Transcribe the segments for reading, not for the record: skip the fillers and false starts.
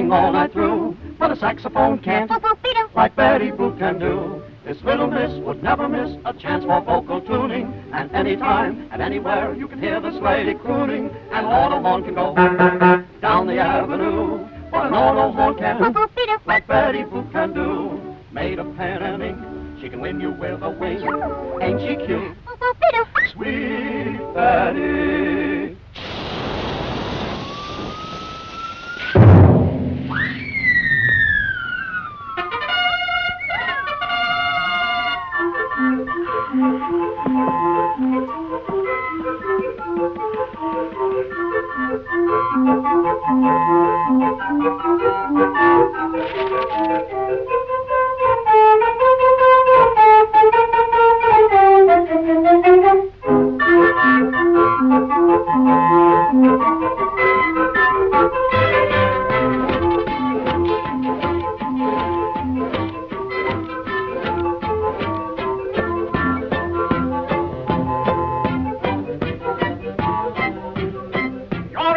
sing all night through, but a saxophone can't, like Betty Boop can do. This little miss would never miss a chance for vocal tuning, and anytime and anywhere you can hear this lady crooning. An auto horn can go down the avenue, but an auto horn can, like Betty Boop can do. Made of pen and ink, she can win you with a wink. Ain't she cute? Sweet Betty.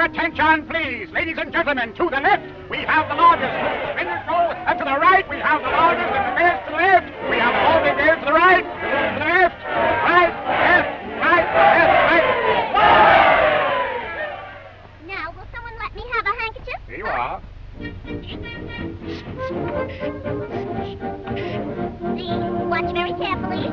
Attention, please, ladies and gentlemen. To the left, we have the largest spinner show, and to the right, we have the largest and the best. To the left, we have the all big bears. To the right, to the left, right, left, right, left, right. Now, will someone let me have a handkerchief? Here you are. Please, watch very carefully.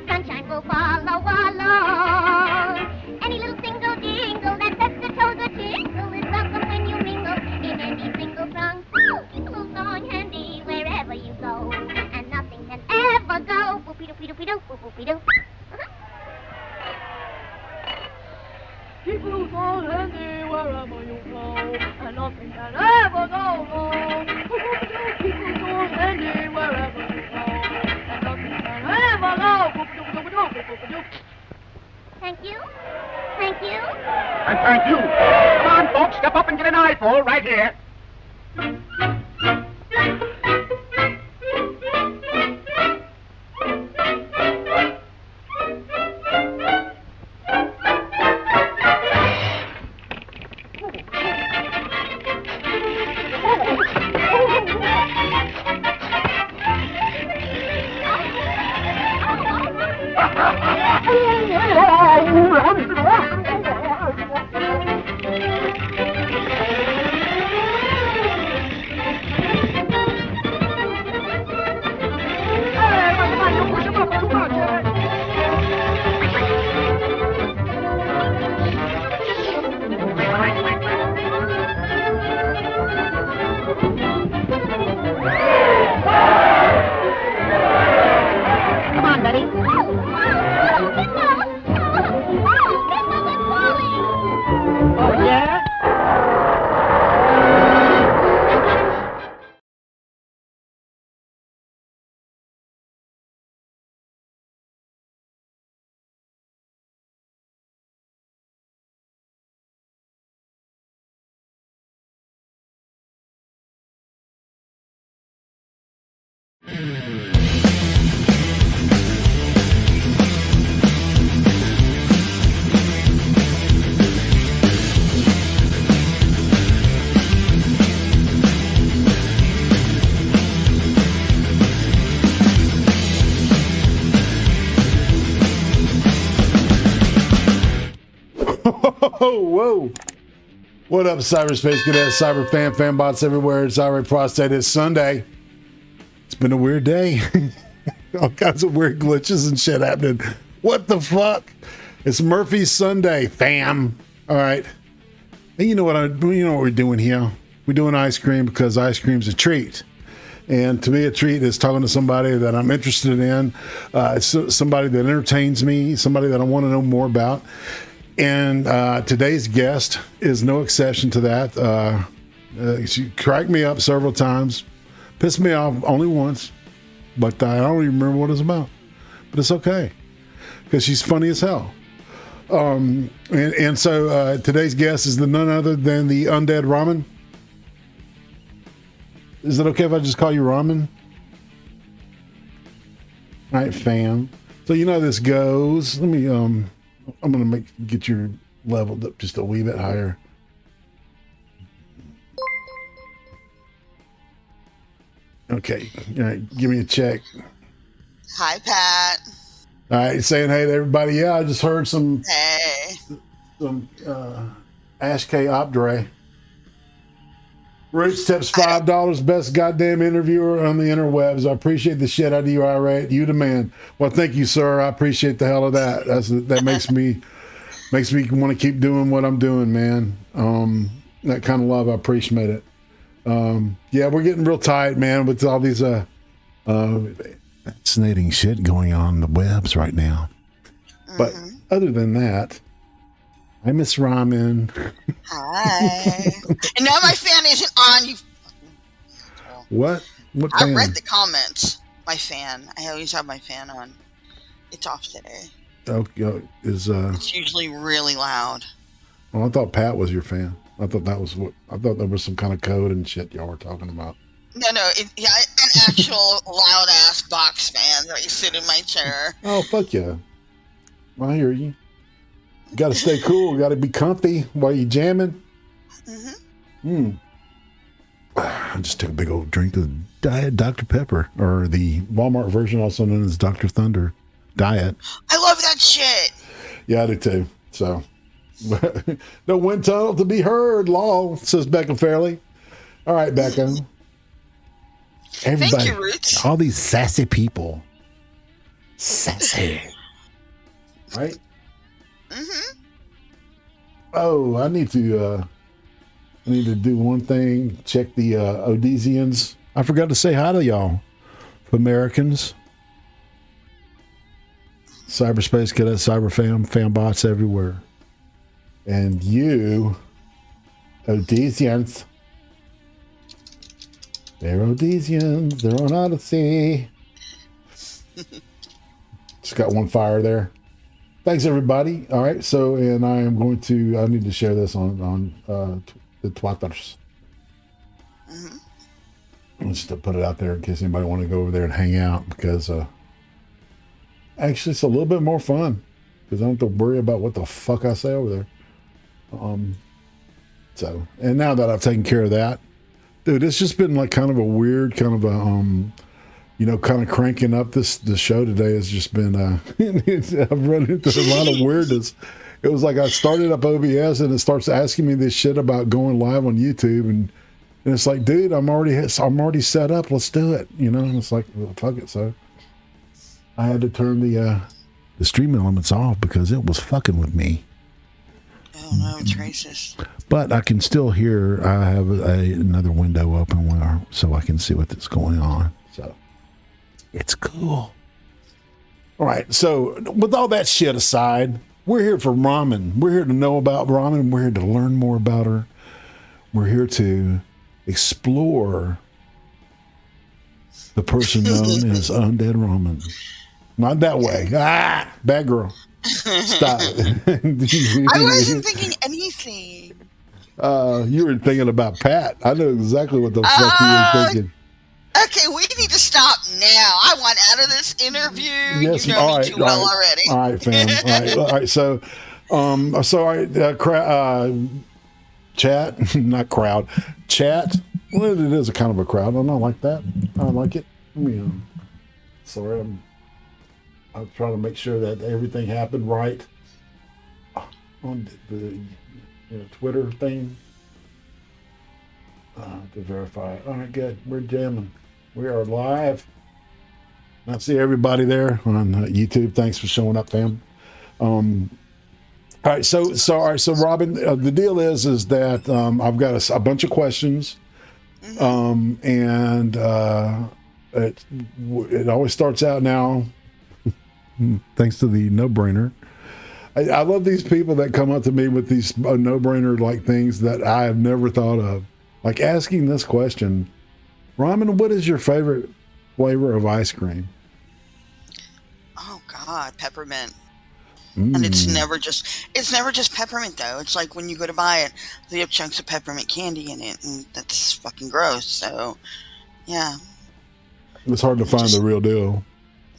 Sunshine will follow along. Any little single jingle that sets the toes a tingle is welcome when you mingle in any single song. So keep a little song handy wherever you go, and nothing can ever go. Boopy-doopy-doopy-doo, boop-boopy-doo. Keep a little song handy wherever you go, and nothing can ever go wrong. Keep a little song handy wherever you go, and nothing can ever go. Thank you. Thank you. And thank you. Come on, folks, step up and get an eyeful right here. Whoa. What up, cyberspace cadets, cyber fanbots everywhere? It's IRATE PROSTATE. It's Sunday. It's been a weird day. All kinds of weird glitches and shit happening. What the fuck? It's Murphy's Sunday, fam. All right. And you know what we're doing here? We're doing ice cream because ice cream's a treat. And to me, a treat is talking to somebody that I'm interested in, somebody that entertains me, somebody that I want to know more about. And today's guest is no exception to that. She cracked me up several times, pissed me off only once, but I don't even remember what it's about. But it's okay, because she's funny as hell. And so today's guest is none other than the Undead Ramen. Is it okay if I just call you Ramen? All right, fam. So you know how this goes. Let me I'm gonna get your leveled up just a wee bit higher. Okay, all right, give me a check. Hi, Pat. All right, saying hey to everybody. Yeah, I just heard some Ash K Opdre. Roots tips $5. Best goddamn interviewer on the interwebs. I appreciate the shit out of you, IRATE. You the man. Well, thank you, sir. I appreciate the hell of that. That makes me want to keep doing what I'm doing, man. That kind of love, I appreciate it. Yeah, we're getting real tight, man, with all these fascinating shit going on the webs right now. But other than that, I miss ramen. Hi. And now my fan isn't on. You. What? What fan? I read the comments. My fan. I always have my fan on. It's off today. Oh, It's usually really loud. Well, I thought Pat was your fan. I thought there was some kind of code and shit y'all were talking about. No, an actual loud ass box fan that you sit in my chair. Oh, fuck yeah. Well, I hear you. You got to stay cool. Got to be comfy while you jamming. I just took a big old drink of Diet Dr. Pepper, or the Walmart version, also known as Dr. Thunder Diet. I love that shit. Yeah, I do too. So, no wind tunnel to be heard, lol, says Becca Fairley. All right, Becca. Everybody, thank you, Roots. all these sassy people. Sassy. Right? Oh, I need to do one thing. Check the Odesians. I forgot to say hi to y'all, Americans. Cyberspace cadet, cyber fanbots everywhere. And you, Odesians. They're Odesians. They're on Odyssey. Just got one fire there. Thanks, everybody. All right, so, and I need to share this on the Twitters. Just to put it out there in case anybody want to go over there and hang out, because actually it's a little bit more fun because I don't have to worry about what the fuck I say over there. So, and now that I've taken care of that, dude, it's just been like kind of a weird kind of a kind of cranking up the show today has just been, I've run into a lot of weirdness. It was like I started up OBS and it starts asking me this shit about going live on YouTube, and it's like, dude, I'm already set up. Let's do it. And it's like, well, fuck it. So I had to turn the stream elements off because it was fucking with me. Oh no, it's racist. But I can still hear. I have another window open so I can see what's going on. So. It's cool. All right. So with all that shit aside, we're here for ramen. We're here to know about ramen. We're here to learn more about her. We're here to explore the person known as Undead Ramen. Not that way. Bad girl. Stop it. I wasn't thinking anything. You were thinking about Pat. I know exactly what the fuck you were thinking. Okay, we need to stop now. I want out of this interview. Yes, You know all me right, too well all right. already. All right, fam. All right. So, all right, chat, not crowd, chat. Well, it is a kind of a crowd. I don't know, like that. I like it. Let me, sorry, I'm trying to make sure that everything happened right on the Twitter thing to verify it. All right, good. We're jamming. We are live. I see everybody there on YouTube. Thanks for showing up, fam. All right, so Robin, the deal is that I've got a bunch of questions, and it always starts out now. Thanks to the no-brainer. I love these people that come up to me with these no-brainer like things that I have never thought of, like asking this question: Ramen, what is your favorite flavor of ice cream? Oh God, peppermint. And it's never just peppermint though. It's like when you go to buy it, they have chunks of peppermint candy in it, and that's fucking gross. So, yeah. It's hard to find the real deal.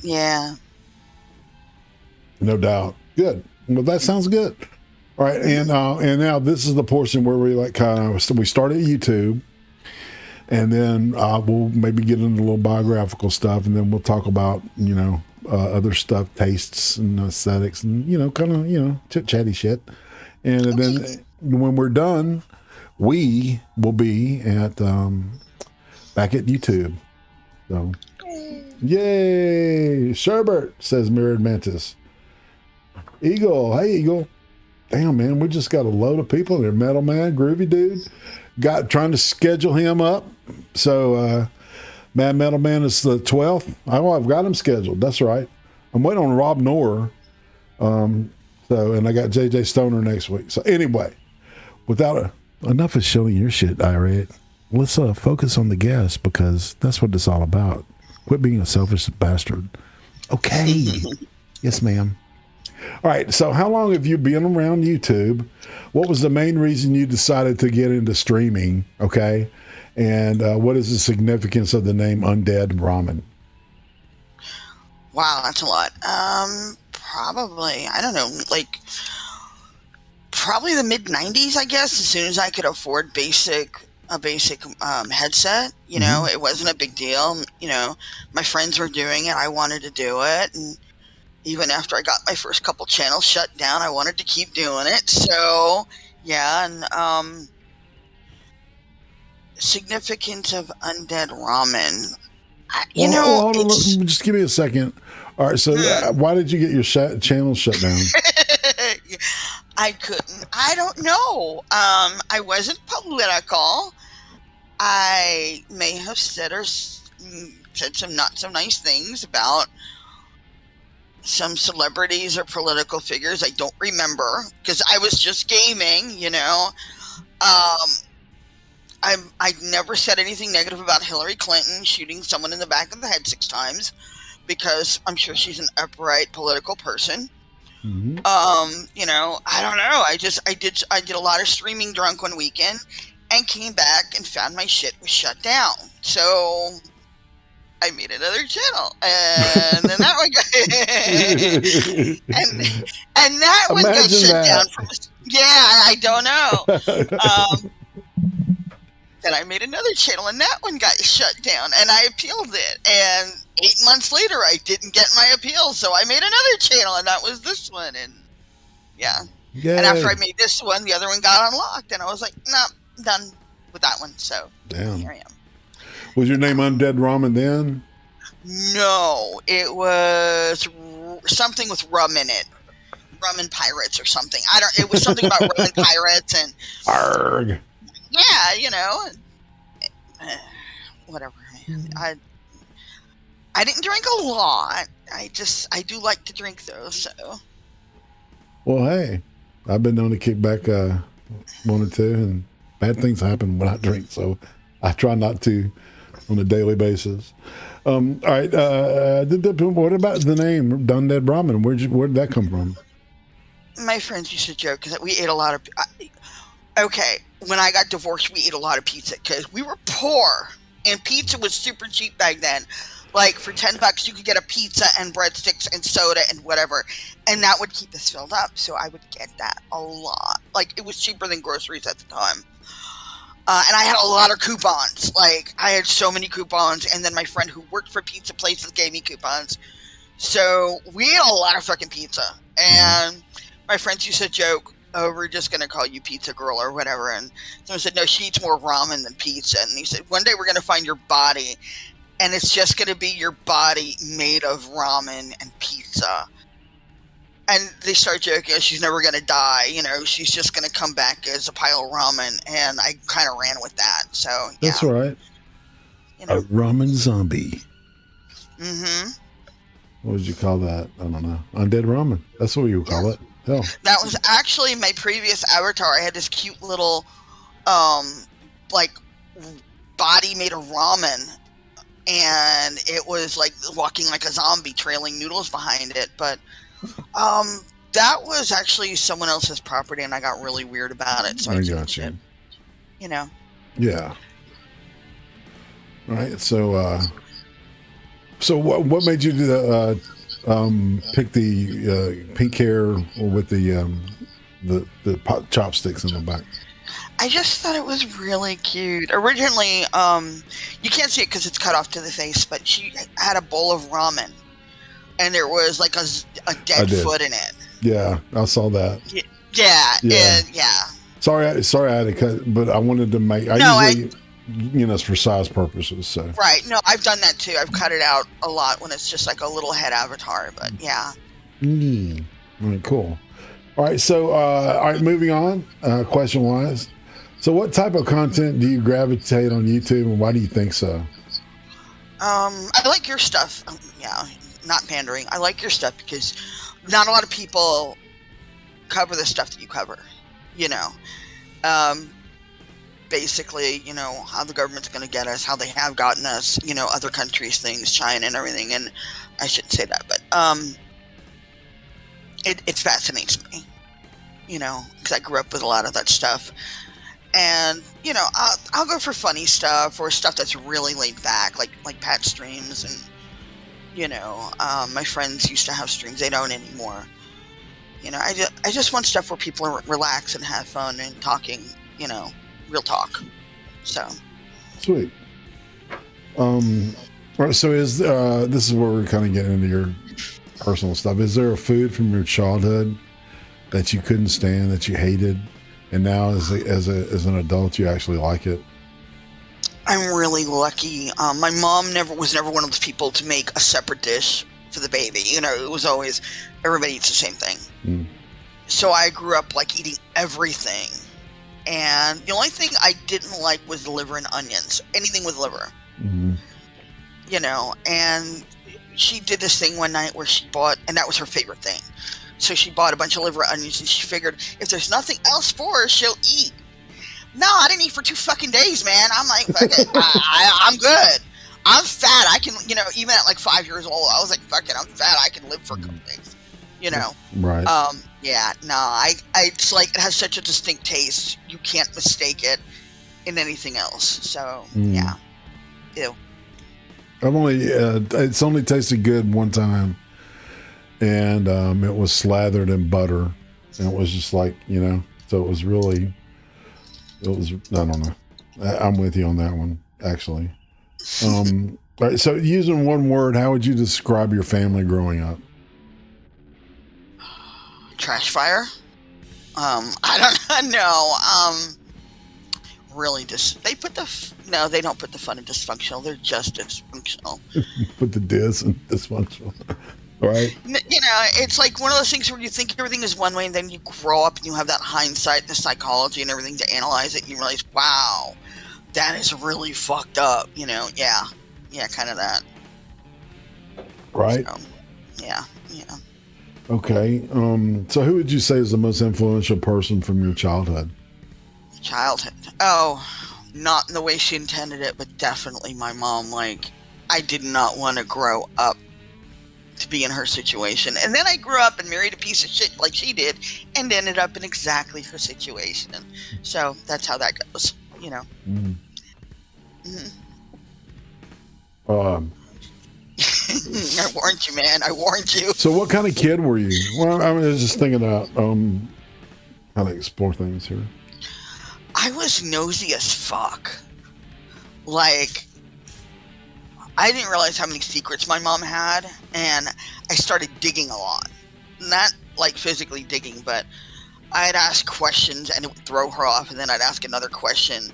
Yeah. No doubt. Good. Well, that sounds good. All right, and now this is the portion where we we start at YouTube, and then we'll maybe get into a little biographical stuff, and then we'll talk about other stuff, tastes and aesthetics, and kind of chit chatty shit. And then when we're done, we will be at back at YouTube. So, yay! Sherbert, says Mirrored Mantis. Eagle, hey Eagle. Damn, man, we just got a load of people there. Metal Man, Groovy Dude, trying to schedule him up. So, Mad Metal Man is the 12th. I've got him scheduled. That's right. I'm waiting on Rob Noor. And I got JJ Stoner next week. So anyway, enough of showing your shit, IRATE. Let's focus on the guest, because that's what it's all about. Quit being a selfish bastard. Okay. Yes, ma'am. All right, so how long have you been around YouTube? What was the main reason you decided to get into streaming? Okay, and what is the significance of the name Undead Ramen? Wow, that's a lot. Probably, I don't know, probably the mid-90s, I guess, as soon as I could afford a basic headset. It wasn't a big deal. My friends were doing it. I wanted to do it, and even after I got my first couple channels shut down, I wanted to keep doing it. So, yeah, and significance of Undead Ramen. Hold on, just give me a second. All right, so why did you get your channel shut down? I couldn't. I don't know. I wasn't political. I may have said some not so nice things about some celebrities or political figures. I don't remember, because I was just gaming, I never said anything negative about Hillary Clinton shooting someone in the back of the head 6 times, because I'm sure she's an upright political person. Mm-hmm. I don't know. I did a lot of streaming drunk one weekend and came back and found my shit was shut down. So I made another channel, and then that one got and that one got shut down from. Yeah, I don't know. Then I made another channel, and that one got shut down, and I appealed it. And 8 months later, I didn't get my appeal, so I made another channel, and that was this one. And yeah. Yay. And after I made this one, the other one got unlocked, and I was like, nah, I'm done with that one. So here I am. Was your name Undead Ramen then? No, it was something with rum in it. Rum and Pirates or something. It was something about rum and pirates and. Arrgh. Yeah, whatever. I didn't drink a lot. I do like to drink though. So. Well, hey, I've been known to kick back one or two, and bad things happen when I drink, so I try not to on a daily basis. All right, what about the name Undead Ramen? Where did that come from? My friends used to joke that we ate a lot of. Okay, when I got divorced, we ate a lot of pizza because we were poor And pizza was super cheap back then. Like, for $10, you could get a pizza and breadsticks and soda and whatever. And that would keep us filled up. So I would get that a lot. Like, it was cheaper than groceries at the time. And I had a lot of coupons. Like, I had so many coupons. And then my friend who worked for pizza places gave me coupons. So we ate a lot of fucking pizza. And my friends used to joke, oh, we're just going to call you Pizza Girl or whatever. And someone said, no, she eats more ramen than pizza. And he said, one day we're going to find your body, and it's just going to be your body made of ramen and pizza. And they start joking, oh, she's never going to die. You know, she's just going to come back as a pile of ramen. And I kind of ran with that. So, yeah. That's right. You know. A ramen zombie. Mm-hmm. What would you call that? I don't know. Undead Ramen. That's what you would call it. Hell. That was actually my previous avatar. I had this cute little, like, body made of ramen, and it was like walking like a zombie, trailing noodles behind it. But that was actually someone else's property, and I got really weird about it. So I got you. it, you know. Yeah. All right. So, what made you do the pick the pink hair with the chopsticks in the back? I just thought it was really cute. Originally, you can't see it because it's cut off to the face, but she had a bowl of ramen, and there was like a dead foot in it. Yeah, I saw that. Yeah. Sorry, I had to cut, but I wanted to make. It's for size purposes. So right. No, I've done that too. I've cut it out a lot when it's just like a little head avatar. But yeah. All right, cool. All right, so all right, moving on. Question wise, so what type of content do you gravitate on YouTube, and why do you think so? I like your stuff. Not pandering. I like your stuff because not a lot of people cover the stuff that you cover. You know. Basically, you know, how the government's going to get us, how they have gotten us, you know, other countries, things, China and everything. And I shouldn't say that, but it fascinates me, you know, because I grew up with a lot of that stuff. And, you know, I'll go for funny stuff or stuff that's really laid back, like Pat streams. And, you know, my friends used to have streams. They don't anymore. You know, I just want stuff where people relax and have fun and talking, you know, real talk. So sweet. All right, so is this is where we're kind of getting into your personal stuff. Is there a food from your childhood that you couldn't stand, that you hated, and now as an adult you actually like it? I'm really lucky. My mom was never one of those people to make a separate dish for the baby. You know, it was always everybody eats the same thing. So I grew up like eating everything. And the only thing I didn't like was liver and onions. Anything with liver. You know, and she did this thing one night where she bought, and that was her favorite thing. So she bought a bunch of liver and onions, and she figured if there's nothing else for her, she'll eat. No, I didn't eat for 2 fucking days, man. I'm like, fuck it. I'm good. I'm fat. I can, you know, even at like 5 years old, I was like, fuck it. I'm fat. I can live for a couple days. You know? Right. Yeah, no, it's like, it has such a distinct taste. You can't mistake it in anything else. So, yeah. Ew. It's only tasted good one time. And it was slathered in butter. And it was just like, you know, so it was, I don't know. I'm with you on that one, actually. All right, so using one word, how would you describe your family growing up? Trash fire? I don't know. Really they don't put the fun in dysfunctional. They're just dysfunctional. Put the dis in dysfunctional. Right? You know, it's like one of those things where you think everything is one way, and then you grow up and you have that hindsight, the psychology and everything to analyze it, and you realize, wow, that is really fucked up. You know, yeah, kind of that. Right? So, yeah. Okay. So who would you say is the most influential person from your childhood? Childhood? Oh, not in the way she intended it, but definitely my mom. Like, I did not want to grow up to be in her situation. And then I grew up and married a piece of shit like she did and ended up in exactly her situation. So that's how that goes, you know. I warned you, man. I warned you. So what kind of kid were you? Well, I was just thinking about how to explore things here. I was nosy as fuck. Like, I didn't realize how many secrets my mom had, and I started digging a lot. Not like physically digging, but I'd ask questions and it would throw her off, and then I'd ask another question,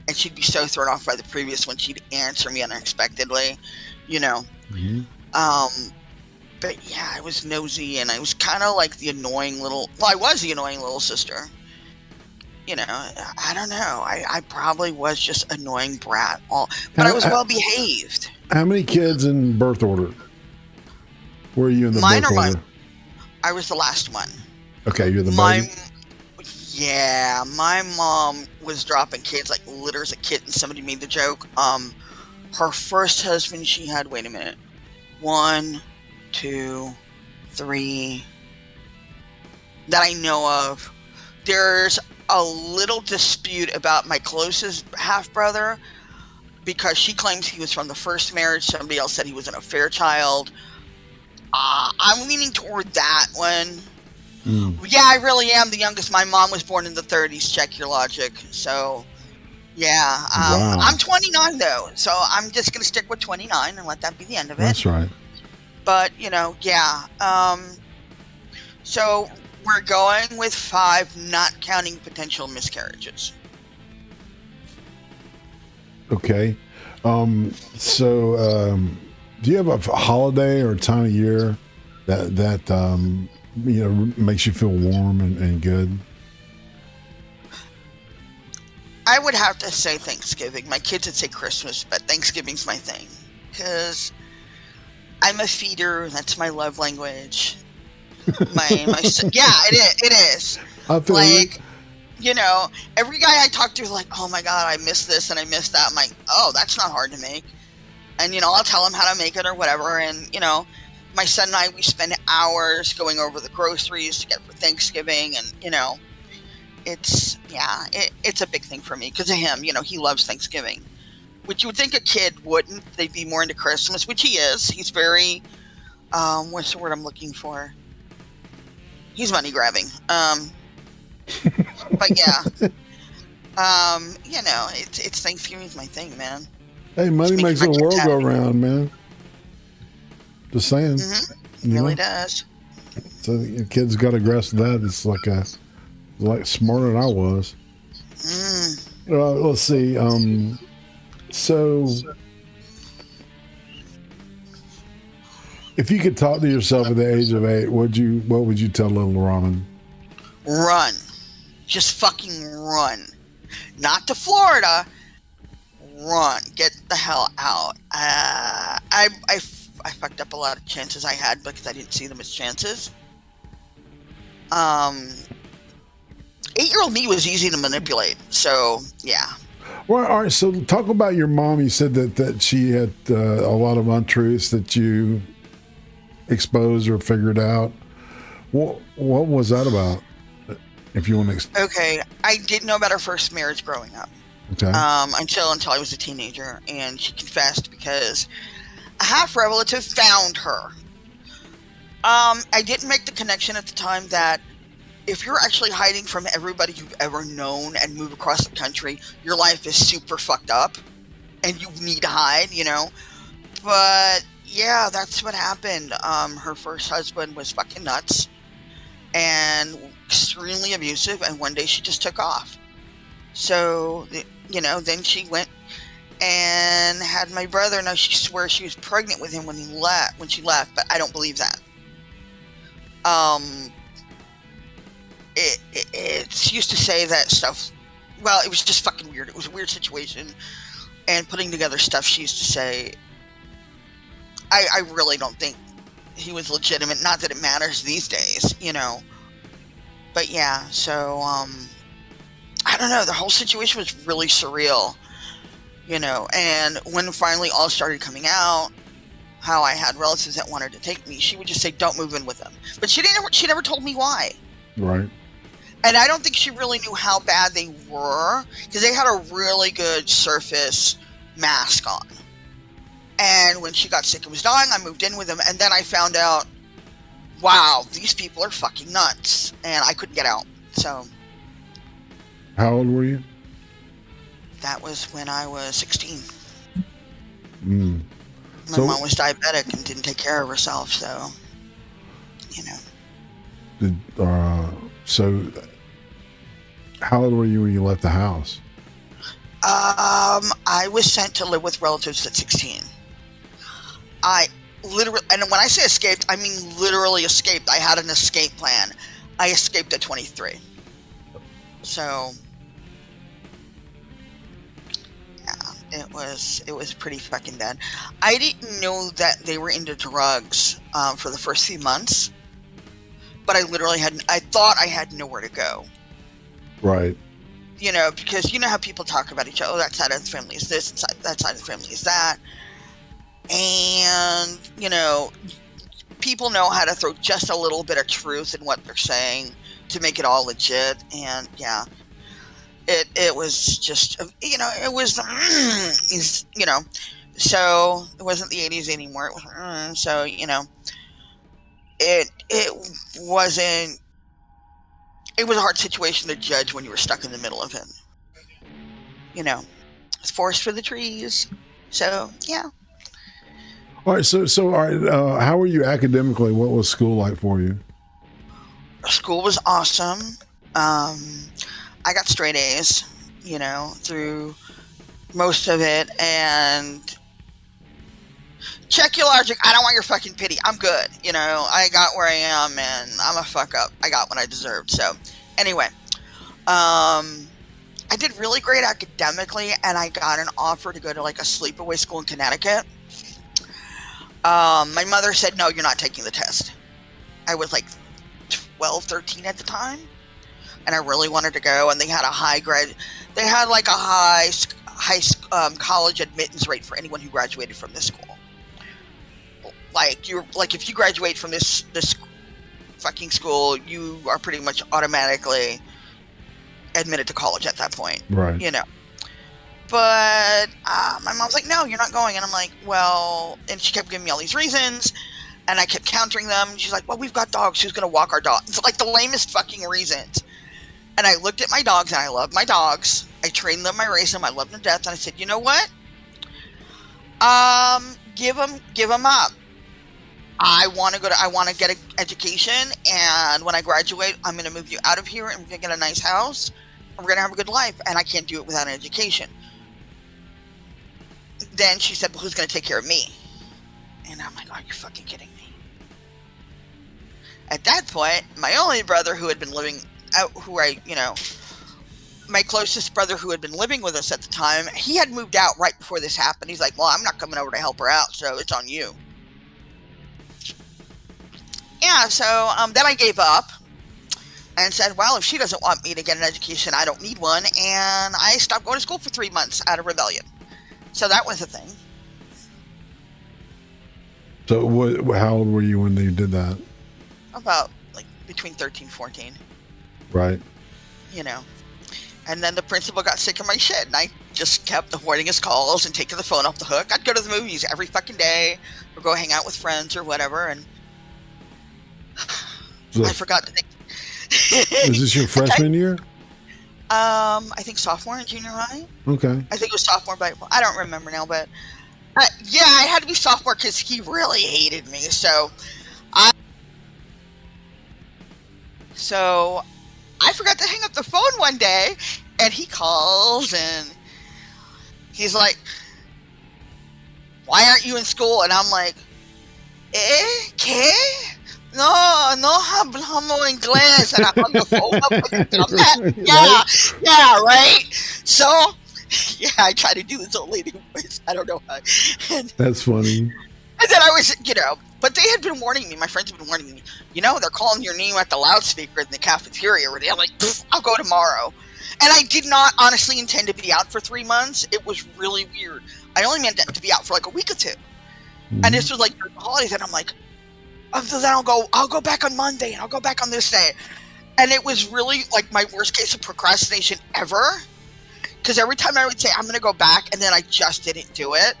and she'd be so thrown off by the previous one, she'd answer me unexpectedly, you know. Mm-hmm. But yeah, I was nosy, and I was kind of like the annoying little. Well, I was the annoying little sister. You know, I don't know. I probably was just annoying brat. But I was well behaved. How many kids in birth order were you in the Mine birth or order? I was the last one. Okay, you're the baby. Yeah, my mom was dropping kids like litters of kittens. Somebody made the joke. Her first husband, she had. Wait a minute. 1, 2, 3. That I know of. There's a little dispute about my closest half brother because she claims he was from the first marriage. Somebody else said he was an affair child. I'm leaning toward that one. Yeah, I really am the youngest. My mom was born in the 30s. Check your logic. So, yeah. Wow. I'm 29, though. So I'm just going to stick with 29 and let that be the end of it. That's right. But, you know, yeah. So we're going with 5, not counting potential miscarriages. Okay. So, do you have a holiday or time of year that you know, makes you feel warm and good? I would have to say Thanksgiving. My kids would say Christmas, but Thanksgiving's my thing. Because I'm a feeder. That's my love language. Yeah, it is. I feel like, you know, every guy I talk to is like, oh my God, I miss this and I miss that. I'm like, oh, that's not hard to make. And, you know, I'll tell them how to make it or whatever. And, you know, my son and I, we spend hours going over the groceries to get for Thanksgiving. And, you know, it's a big thing for me because of him. You know, he loves Thanksgiving, which you would think a kid wouldn't. They'd be more into Christmas, which he is. He's very, what's the word I'm looking for? He's money grabbing. But yeah, you know, it's Thanksgiving's my thing, man. Hey, money makes the world go round, man. Just saying. Mm-hmm. It really does. So your kids got to grasp that. It's like smarter than I was. Let's see. So if you could talk to yourself at the age of 8, what would you tell little Ramen? Run. Just fucking run. Not to Florida. Run. Get the hell out. I fucked up a lot of chances I had because I didn't see them as chances. 8-year-old me was easy to manipulate. So, yeah. Well, all right. So talk about your mom. You said that she had a lot of untruths that you exposed or figured out. What was that about? If you want to. Okay, I didn't know about her first marriage growing up. Okay. Until I was a teenager, and she confessed because a half relative found her. I didn't make the connection at the time that if you're actually hiding from everybody you've ever known and move across the country, your life is super fucked up, and you need to hide, you know. But yeah, that's what happened. Her first husband was fucking nuts and extremely abusive, and one day she just took off. So, you know, then she went and had my brother. Now she swears she was pregnant with him when she left, but I don't believe that. It's used to say that stuff. Well, it was just fucking weird. It was a weird situation, and putting together stuff she used to say. I really don't think he was legitimate. Not that it matters these days, you know. But yeah, so I don't know. The whole situation was really surreal, you know. And when finally all started coming out, how I had relatives that wanted to take me, she would just say, "Don't move in with them." But she never told me why. Right. And I don't think she really knew how bad they were because they had a really good surface mask on. And when she got sick and was dying, I moved in with them. And then I found out, wow, these people are fucking nuts. And I couldn't get out. So. How old were you? That was when I was 16. Mm. My mom was diabetic and didn't take care of herself, so, you know. So, how old were you when you left the house? I was sent to live with relatives at 16. I literally, and when I say escaped, I mean literally escaped. I had an escape plan. I escaped at 23. So, yeah, it was pretty fucking bad. I didn't know that they were into drugs for the first few months, but I literally I thought I had nowhere to go. Right. You know, because you know how people talk about each other. Oh, that side of the family is this, and that side of the family is that. And, you know, people know how to throw just a little bit of truth in what they're saying to make it all legit. And, yeah, it was just, you know, it was, you know, so it wasn't the 80s anymore. It was, so, you know, it wasn't. It was a hard situation to judge when you were stuck in the middle of it. You know, it's forest for the trees. So, yeah. All right. So all right. How were you academically? What was school like for you? School was awesome. I got straight A's, you know, through most of it. And check your logic. I don't want your fucking pity. I'm good. You know, I got where I am, and I'm a fuck up. I got what I deserved. So, anyway, I did really great academically, and I got an offer to go to like a sleepaway school in Connecticut. My mother said, no, you're not taking the test. I was like 12, 13 at the time, and I really wanted to go, and they had they had like a high college admittance rate for anyone who graduated from this school. Like if you graduate from this fucking school, you are pretty much automatically admitted to college at that point. Right. You know. But my mom's like, no, you're not going. And I'm like, well, and she kept giving me all these reasons, and I kept countering them. She's like, well, we've got dogs. Who's going to walk our dogs? It's like the lamest fucking reasons. And I looked at my dogs, and I love my dogs. I trained them, I raised them, I love them to death. And I said, you know what? Give them up. I want to get an education, and when I graduate, I'm going to move you out of here, and we're going to get a nice house, and we're going to have a good life, and I can't do it without an education. Then she said, well, who's going to take care of me? And I'm like, are you fucking kidding me? At that point, my only brother who had been living out, my closest brother who had been living with us at the time, he had moved out right before this happened. He's like, well, I'm not coming over to help her out, so it's on you. Yeah, so then I gave up and said, well, if she doesn't want me to get an education, I don't need one. And I stopped going to school for 3 months out of rebellion. So that was a thing. So how old were you when you did that? About like between 13 and 14. Right. You know. And then the principal got sick of my shit, and I just kept avoiding his calls and taking the phone off the hook. I'd go to the movies every fucking day or go hang out with friends or whatever, and so, I forgot to think. Was this your freshman year? I think sophomore in junior high. Okay. I think it was sophomore, but I don't remember now. But yeah, it had to be sophomore because he really hated me. So I forgot to hang up the phone one day, and he calls and he's like, "Why aren't you in school?" And I'm like, ¿Qué? No hablamos inglés. And I hung the phone up with him. Yeah, right? So, yeah, I try to do this old lady voice. I don't know how. That's funny. And then I was, but they had been warning me. My friends had been warning me. They're calling your name at the loudspeaker in the cafeteria. Where they're like, I'll go tomorrow. And I did not honestly intend to be out for 3 months. It was really weird. I only meant to be out for like a week or two. Mm-hmm. And this was like during the holidays, and I'm like, so then I'll go back on Monday, and I'll go back on this day. And it was really like my worst case of procrastination ever. Because every time I would say, I'm going to go back, and then I just didn't do it.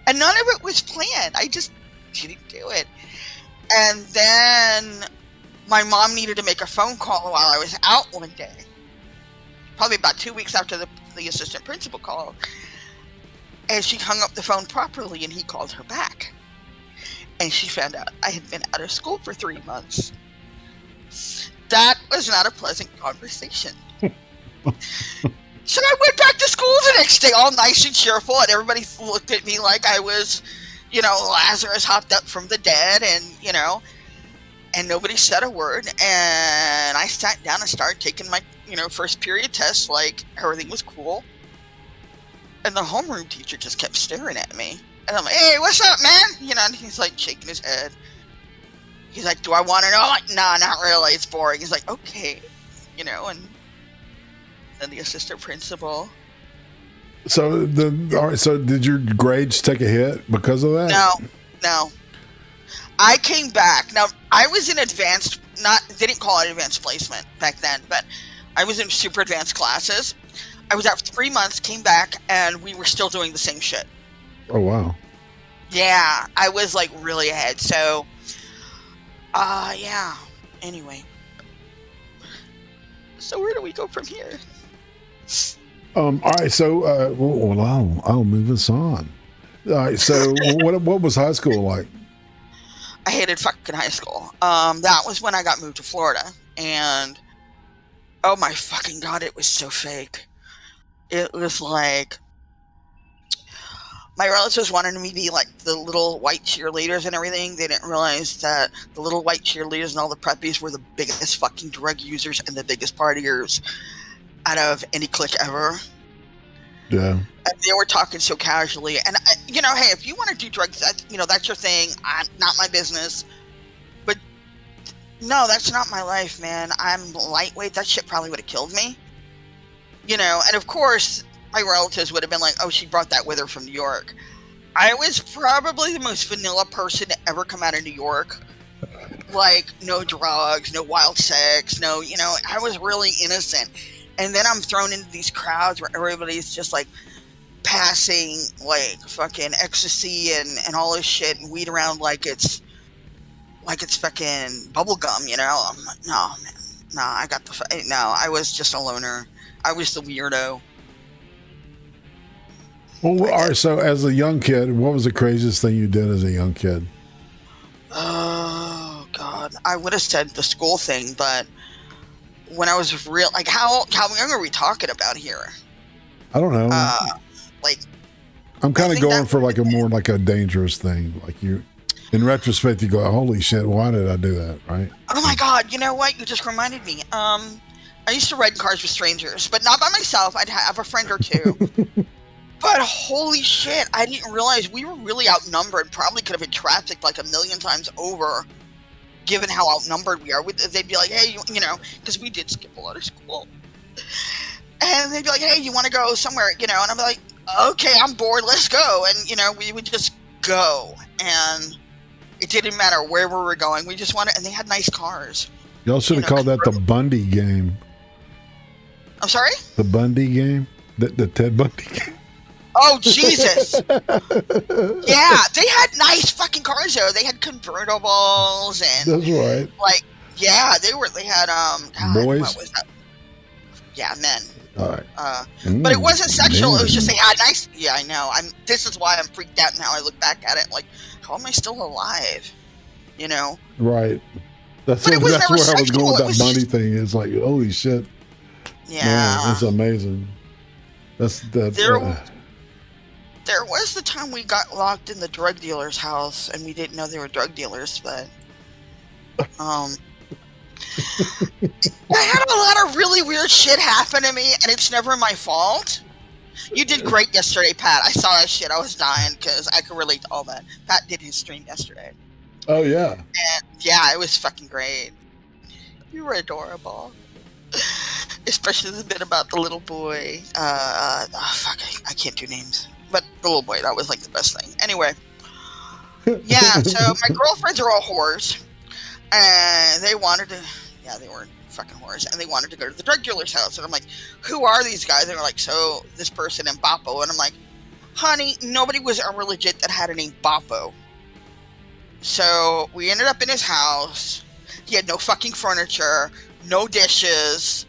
And none of it was planned. I just didn't do it. And then my mom needed to make a phone call while I was out one day. Probably about 2 weeks after the assistant principal called. And she hung up the phone properly, and he called her back. And she found out I had been out of school for 3 months. That was not a pleasant conversation. So I went back to school the next day, all nice and cheerful, and everybody looked at me like I was, Lazarus hopped up from the dead, and, and nobody said a word. And I sat down and started taking my, first period test, like everything was cool. And the homeroom teacher just kept staring at me. And I'm like, hey, what's up, man? And he's like shaking his head. He's like, do I want to know? I'm like, nah, not really. It's boring. He's like, okay. And then the assistant principal. So all right. So did your grades take a hit because of that? No. I came back. Now I was in advanced. They didn't call it advanced placement back then, but I was in super advanced classes. I was out for 3 months, came back, and we were still doing the same shit. Oh wow. Yeah, I was like really ahead. So, yeah. Anyway. So where do we go from here? All right, so I'll move us on. All right, so what was high school like? I hated fucking high school. That was when I got moved to Florida, and oh my fucking god, it was so fake. It was like my relatives wanted me to be like the little white cheerleaders and everything. They didn't realize that the little white cheerleaders and all the preppies were the biggest fucking drug users and the biggest partiers out of any clique ever. Yeah. And they were talking so casually. And, hey, if you want to do drugs, that's your thing. Not my business. But, no, that's not my life, man. I'm lightweight. That shit probably would have killed me. And of course, my relatives would have been like, oh, she brought that with her from New York. I was probably the most vanilla person to ever come out of New York. Like, no drugs, no wild sex, no, I was really innocent. And then I'm thrown into these crowds where everybody's just like passing like fucking ecstasy and all this shit and weed around like it's fucking bubble gum, I'm like, no, man, no, I was just a loner. I was the weirdo. Well, all right, so as a young kid, what was the craziest thing you did as a young kid? Oh, God. I would have said the school thing, but when I was real, like, how young are we talking about here? I don't know. I'm kind of going for like a more like a dangerous thing. Like in retrospect, you go, holy shit, why did I do that, right? Oh, my God. You know what? You just reminded me. I used to ride in cars with strangers, but not by myself. I'd have a friend or two. But holy shit, I didn't realize we were really outnumbered. Probably could have been trafficked like 1,000,000 times over, given how outnumbered we are. They'd be like, hey, because we did skip a lot of school. And they'd be like, hey, you want to go somewhere, and I'm like, okay, I'm bored, let's go. And, we would just go. And it didn't matter where we were going. We just wanted, and they had nice cars. Y'all should have called that the Bundy game. I'm sorry? The Bundy game? The Ted Bundy game? Oh, Jesus. Yeah, they had nice fucking cars, though. They had convertibles and... That's right. Like, yeah, they had, boys? What was that? Yeah, men. All right. But it wasn't sexual. Man. It was just they had nice... Yeah, I know. This is why I'm freaked out now. I look back at it like, how am I still alive? Right. That's where I was going with that Bundy thing. It's like, holy shit. Yeah. Man, that's amazing. There was the time we got locked in the drug dealer's house and we didn't know they were drug dealers, but I had a lot of really weird shit happen to me, and it's never my fault. You did great yesterday, Pat. I saw that shit. I was dying because I could relate to all that. Pat did his stream yesterday. Oh, yeah. And yeah, it was fucking great. You were adorable. Especially the bit about the little boy. I can't do names. But the little boy, that was like the best thing. Anyway. Yeah, so my girlfriends are all whores. And they wanted to... Yeah, they were fucking whores. And they wanted to go to the drug dealer's house. And I'm like, who are these guys? And they're like, so, this person and Boppo. And I'm like, honey, nobody was ever legit that had a name Boppo. So we ended up in his house. He had no fucking furniture, no dishes.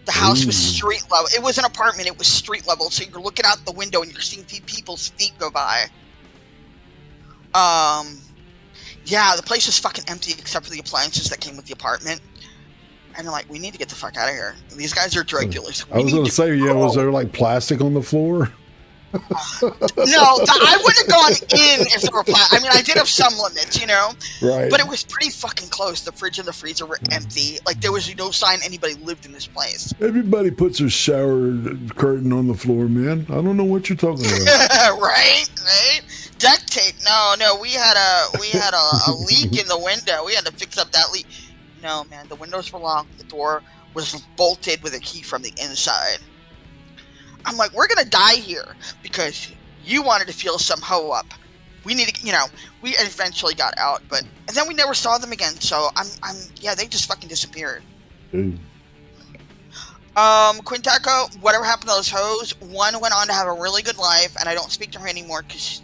The house was street level. It was an apartment. It was street level. So you're looking out the window and you're seeing people's feet go by. Yeah, the place was fucking empty except for the appliances that came with the apartment. And I'm like, we need to get the fuck out of here. These guys are drug dealers. I was going to say, was there like plastic on the floor? No, I wouldn't have gone in if there were I mean, I did have some limits, you know? Right. But it was pretty fucking close. The fridge and the freezer were empty. Like, there was no sign anybody lived in this place. Everybody puts their shower curtain on the floor, man. I don't know what you're talking about. Right? Duct tape. No, we had a leak in the window. We had to fix up that leak. No, man, the windows were locked. The door was bolted with a key from the inside. I'm like, we're gonna die here because you wanted to feel some hoe up. We need to, we eventually got out, and then we never saw them again. So they just fucking disappeared. Quinteco, whatever happened to those hoes? One went on to have a really good life, and I don't speak to her anymore because,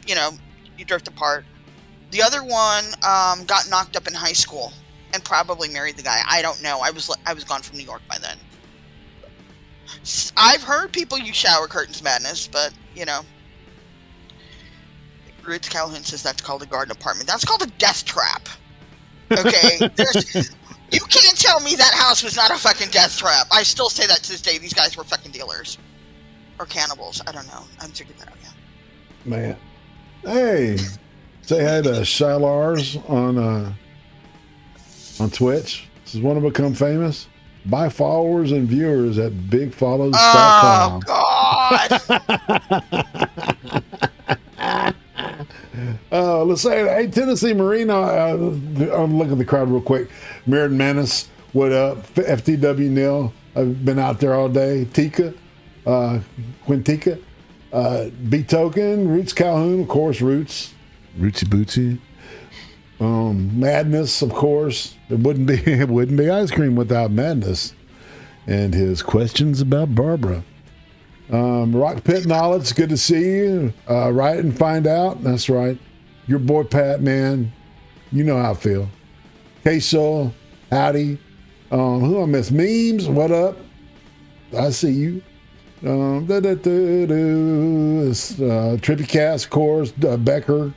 you drift apart. The other one got knocked up in high school and probably married the guy. I don't know. I was gone from New York by then. I've heard people use shower curtains madness, but, Ruth Calhoun says that's called a garden apartment. That's called a death trap. Okay? You can't tell me that house was not a fucking death trap. I still say that to this day. These guys were fucking dealers. Or cannibals. I don't know. I'm figuring that out, yeah. Man. Hey. Say hi to Shylars on Twitch. Does want to become famous? Buy followers and viewers at bigfollows.com. Oh, God. Let's say, hey, Tennessee Marine. I'm looking at the crowd real quick. Mirrored Menace, what up? FTW Nil. I've been out there all day. Tika, Quintica, B Token, Roots Calhoun, of course, Rootsy Bootsy. Madness, of course. It wouldn't be ice cream without Madness. And his questions about Barbara. Rock Pit Knowledge, good to see you. Write and find out. That's right. Your boy Pat, man. You know how I feel. K-Soul, howdy. Who I miss? Memes, what up? I see you. Trippy Cast, of course. Becker.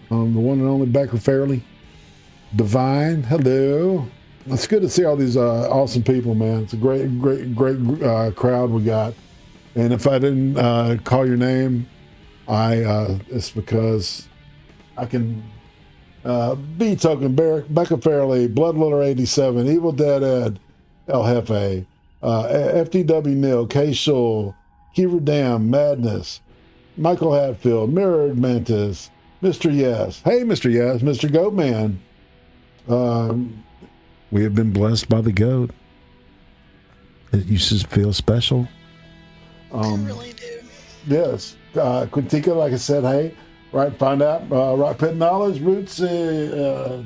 The one and only Becker Fairley. Divine, hello. It's good to see all these awesome people, man. It's a great crowd we got. And if I didn't call your name, it's because I can be token Becca Fairley, Blood Liller 87, Evil Dead Ed, El Jefe, FTW Nil, K Soul, Kiever Dam, Madness, Michael Hatfield, Mirrored Mantis, Mr. Yes. Hey, Mr. Yes, Mr. Goatman. We have been blessed by the goat. You should feel special. I really do. Yes. Quintica, like I said, hey, right, find out. Rock Pit Knowledge, Roots, RVA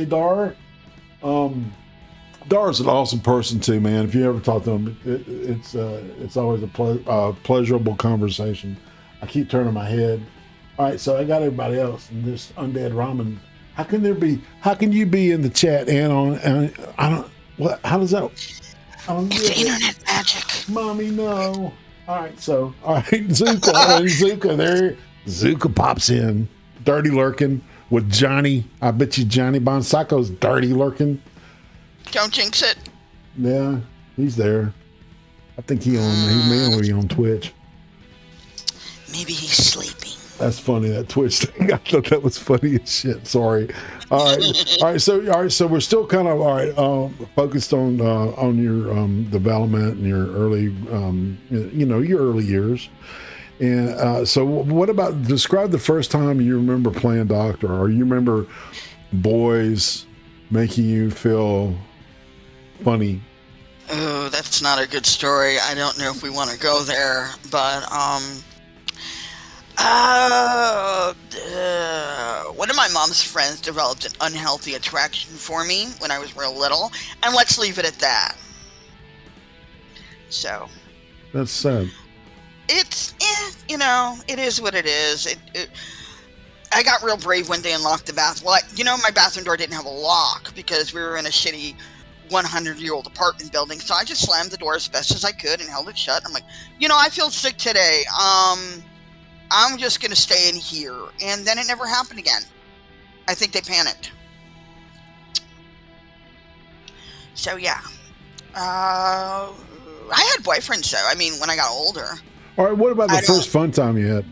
Dar. Dar's an awesome person too, man. If you ever talk to him, it's always a pleasurable conversation. I keep turning my head. All right, so I got everybody else in this Undead Ramen. How can you be in the chat and on? How does that? It's internet magic. Mommy, no. All right, Zuka there. Zuka pops in, dirty lurking with Johnny. I bet you Johnny Bonsaco's dirty lurking. Don't jinx it. Yeah, he's there. I think he may be on Twitch. Maybe he's sleeping. That's funny, that Twitch thing. I thought that was funny as shit. Sorry. All right. So we're still kind of focused on your development and your early, your early years. And so, what about describe the first time you remember playing doctor, or you remember boys making you feel funny? Oh, that's not a good story. I don't know if we want to go there, but one of my mom's friends developed an unhealthy attraction for me when I was real little, and let's leave it at that. So. That's sad. it's, it is what it is. I got real brave one day and locked the bath. Well, my bathroom door didn't have a lock because we were in a shitty 100-year-old apartment building. So I just slammed the door as best as I could and held it shut. I'm like, I feel sick today. I'm just going to stay in here. And then it never happened again. I think they panicked. So, yeah. I had boyfriends, though. I mean, when I got older. All right, what about the first fun time you had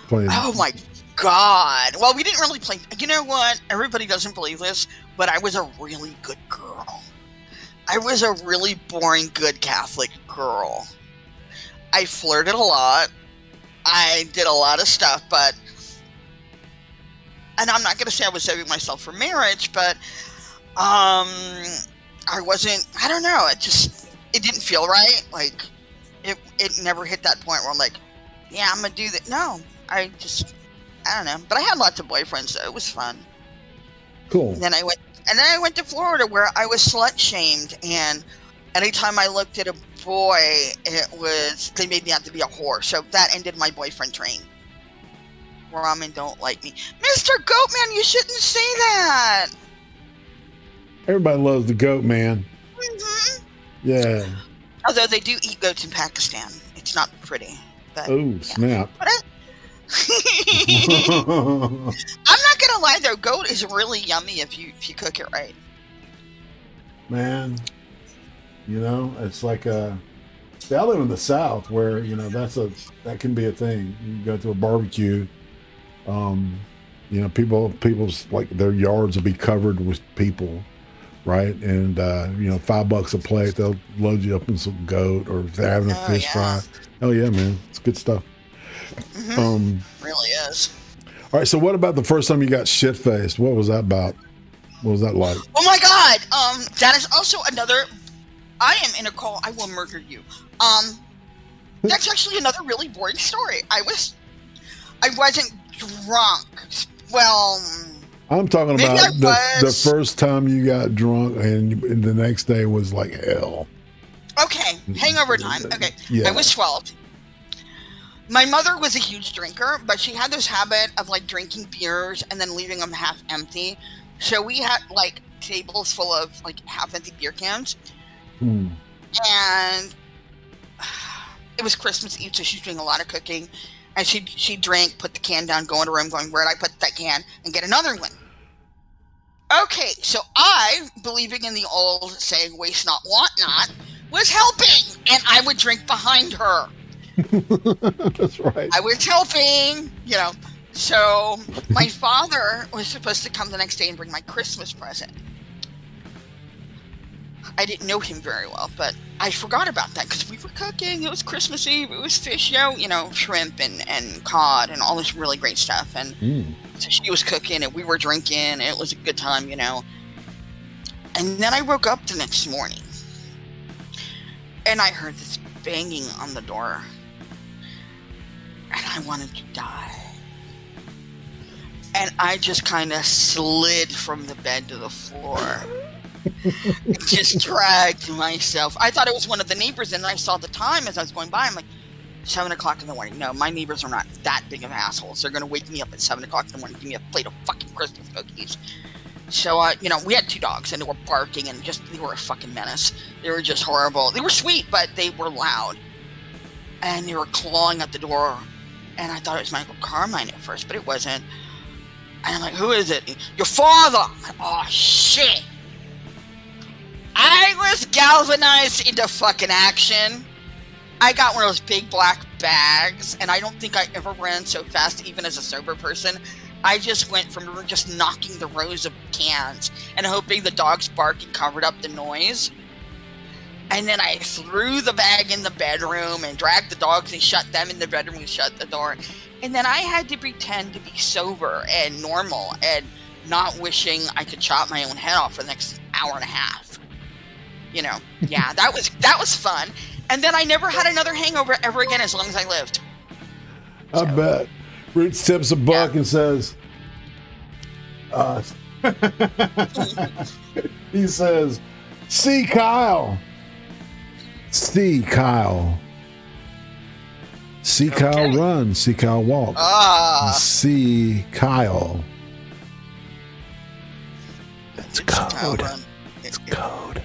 playing? Oh, my God. Well, we didn't really play. You know what? Everybody doesn't believe this, but I was a really good girl. I was a really boring, good Catholic girl. I flirted a lot. I did a lot of stuff, and I'm not going to say I was saving myself for marriage, but I wasn't, I don't know, it didn't feel right. Like, it never hit that point where I'm like, yeah, I'm going to do that. No, I don't know. But I had lots of boyfriends, so it was fun. Cool. And then I went to Florida where I was slut-shamed, and anytime I looked at a boy, they made me out to be a whore. So that ended my boyfriend train. Ramen don't like me. Mr. Goatman, you shouldn't say that. Everybody loves the goat man. Mm-hmm. Yeah. Although they do eat goats in Pakistan. It's not pretty. But, oh, snap. But I'm not going to lie, though. Goat is really yummy if you cook it right. Man, it's like I live in the South where, that can be a thing. You go to a barbecue, people's, like, their yards will be covered with people, right? And, $5 a plate, they'll load you up in some goat, or if they're having a fish fry. Oh, yeah, man. It's good stuff. Mm-hmm. Really is. All right, so what about the first time you got shit-faced? What was that about? What was that like? Oh, my God. That is also another... I am in a call. I will murder you. That's actually another really boring story. I wasn't drunk. Well, I'm talking about the first time you got drunk and the next day was like hell. Okay, hangover time. Okay, yeah. I was 12. My mother was a huge drinker, but she had this habit of like drinking beers and then leaving them half empty. So we had like tables full of like half empty beer cans. And it was Christmas Eve, so she was doing a lot of cooking. And she drank, put the can down, go in a room, going, where'd I put that can? And get another one. Okay, so I, believing in the old saying, waste not, want not, was helping. And I would drink behind her. That's right. I was helping, So my father was supposed to come the next day and bring my Christmas present. I didn't know him very well, but I forgot about that because we were cooking. It was Christmas Eve. It was fish, shrimp and cod and all this really great stuff. And so she was cooking and we were drinking. And it was a good time, And then I woke up the next morning and I heard this banging on the door. And I wanted to die. And I just kind of slid from the bed to the floor. Just dragged myself. I thought it was one of the neighbors, and I saw the time as I was going by. I'm like, 7 o'clock in the morning. No, my neighbors are not that big of assholes. They're going to wake me up at 7 o'clock in the morning, give me a plate of fucking Christmas cookies. So, we had 2 dogs, and they were barking, and they were a fucking menace. They were just horrible. They were sweet, but they were loud. And they were clawing at the door, and I thought it was my Uncle Carmine at first, but it wasn't. And I'm like, who is it? Your father! I'm like, oh, shit! I was galvanized into fucking action. I got one of those big black bags, and I don't think I ever ran so fast, even as a sober person. I just went from just knocking the rows of cans and hoping the dogs barking covered up the noise. And then I threw the bag in the bedroom and dragged the dogs and shut them in the bedroom and shut the door. And then I had to pretend to be sober and normal and not wishing I could chop my own head off for the next hour and a half. Yeah, that was fun. And then I never had another hangover ever again as long as I lived. I bet. Roots tips a buck and says, he says, see Kyle. See Kyle Okay. run, see Kyle walk. See Kyle. It's code. It's code.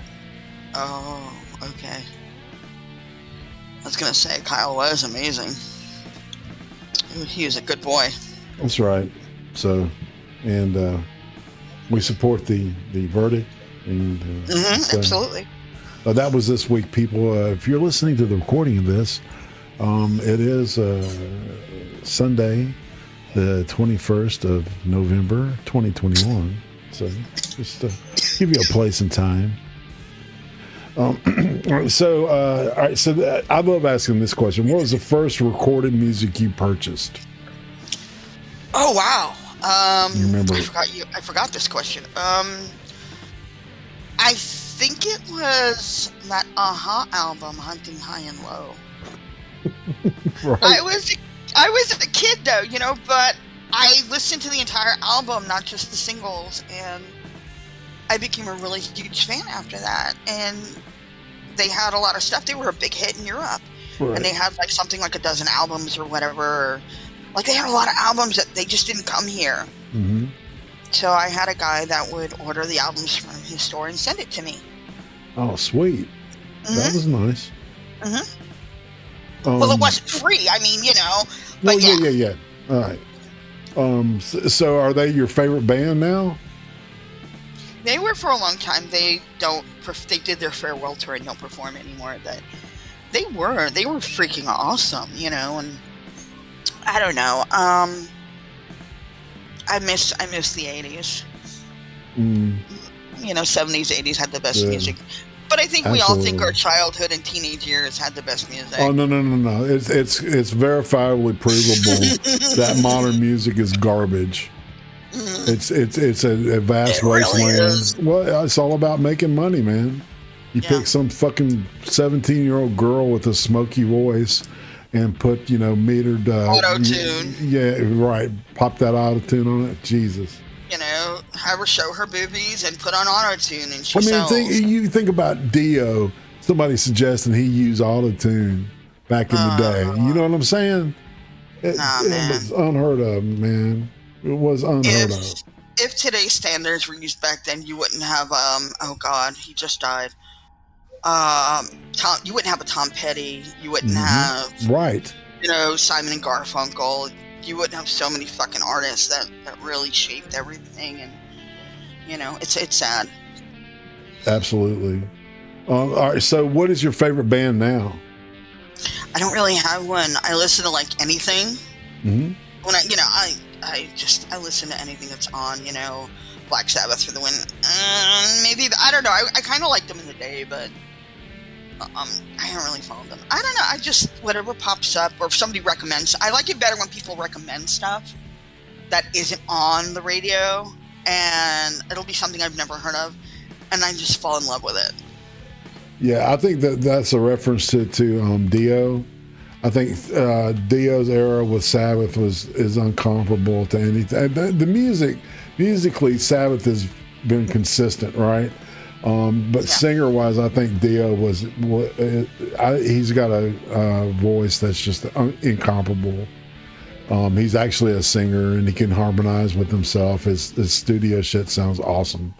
Oh, okay. I was gonna say Kyle was amazing. He was a good boy. That's right. So, and we support the verdict. And Absolutely. that was this week, people. If you're listening to the recording of this, it is Sunday, the 21st of November, 2021. So, just to give you a place and time. All right, so I love asking this question. What was the first recorded music you purchased? Oh wow. You remember? I forgot this question. I think it was that album, Hunting High and Low. Right. I was a kid though, but I listened to the entire album, not just the singles, and I became a really huge fan after that. And they had a lot of stuff. They were a big hit in Europe. Right. And they had like something like a dozen albums or whatever. Like they had a lot of albums that they just didn't come here. Mm-hmm. So I had a guy that would order the albums from his store and send it to me. Oh, sweet. That was nice. Well, it wasn't free. I mean, but well, yeah. All right. So are they your favorite band now? They were for a long time. They did their farewell tour and don't perform anymore. They were freaking awesome, and I don't know. I miss the 80s. 70s, 80s had the best music. But I think we all think our childhood and teenage years had the best music. Oh no! It's verifiably provable that modern music is garbage. It's a vast wasteland. Really Well, it's all about making money, man. You pick some fucking 17-year-old girl with a smoky voice and put metered auto-tune. Yeah, right. Pop that auto-tune on it. Jesus. Have her show her boobies and put on auto-tune, and she sells. You think about Dio. Somebody suggesting he used auto-tune back in the day. You know what I'm saying? It was unheard of, man. It was unheard of. If today's standards were used back then, you wouldn't have oh God, he just died. You wouldn't have a Tom Petty. You wouldn't have Simon and Garfunkel. You wouldn't have so many fucking artists that really shaped everything, and it's sad. Absolutely. All right. So, what is your favorite band now? I don't really have one. I listen to like anything. When I listen to anything that's on. Black Sabbath for the win. Maybe I don't know. I kind of like them in the day, but I don't really follow them. I don't know. I just whatever pops up, or if somebody recommends. I like it better when people recommend stuff that isn't on the radio, and it'll be something I've never heard of, and I just fall in love with it. Yeah, I think that's a reference to Dio. I think Dio's era with Sabbath is incomparable to anything. The musically, Sabbath has been consistent, right? But singer-wise, I think Dio he's got a voice that's just incomparable. He's actually a singer, and he can harmonize with himself. His studio shit sounds awesome.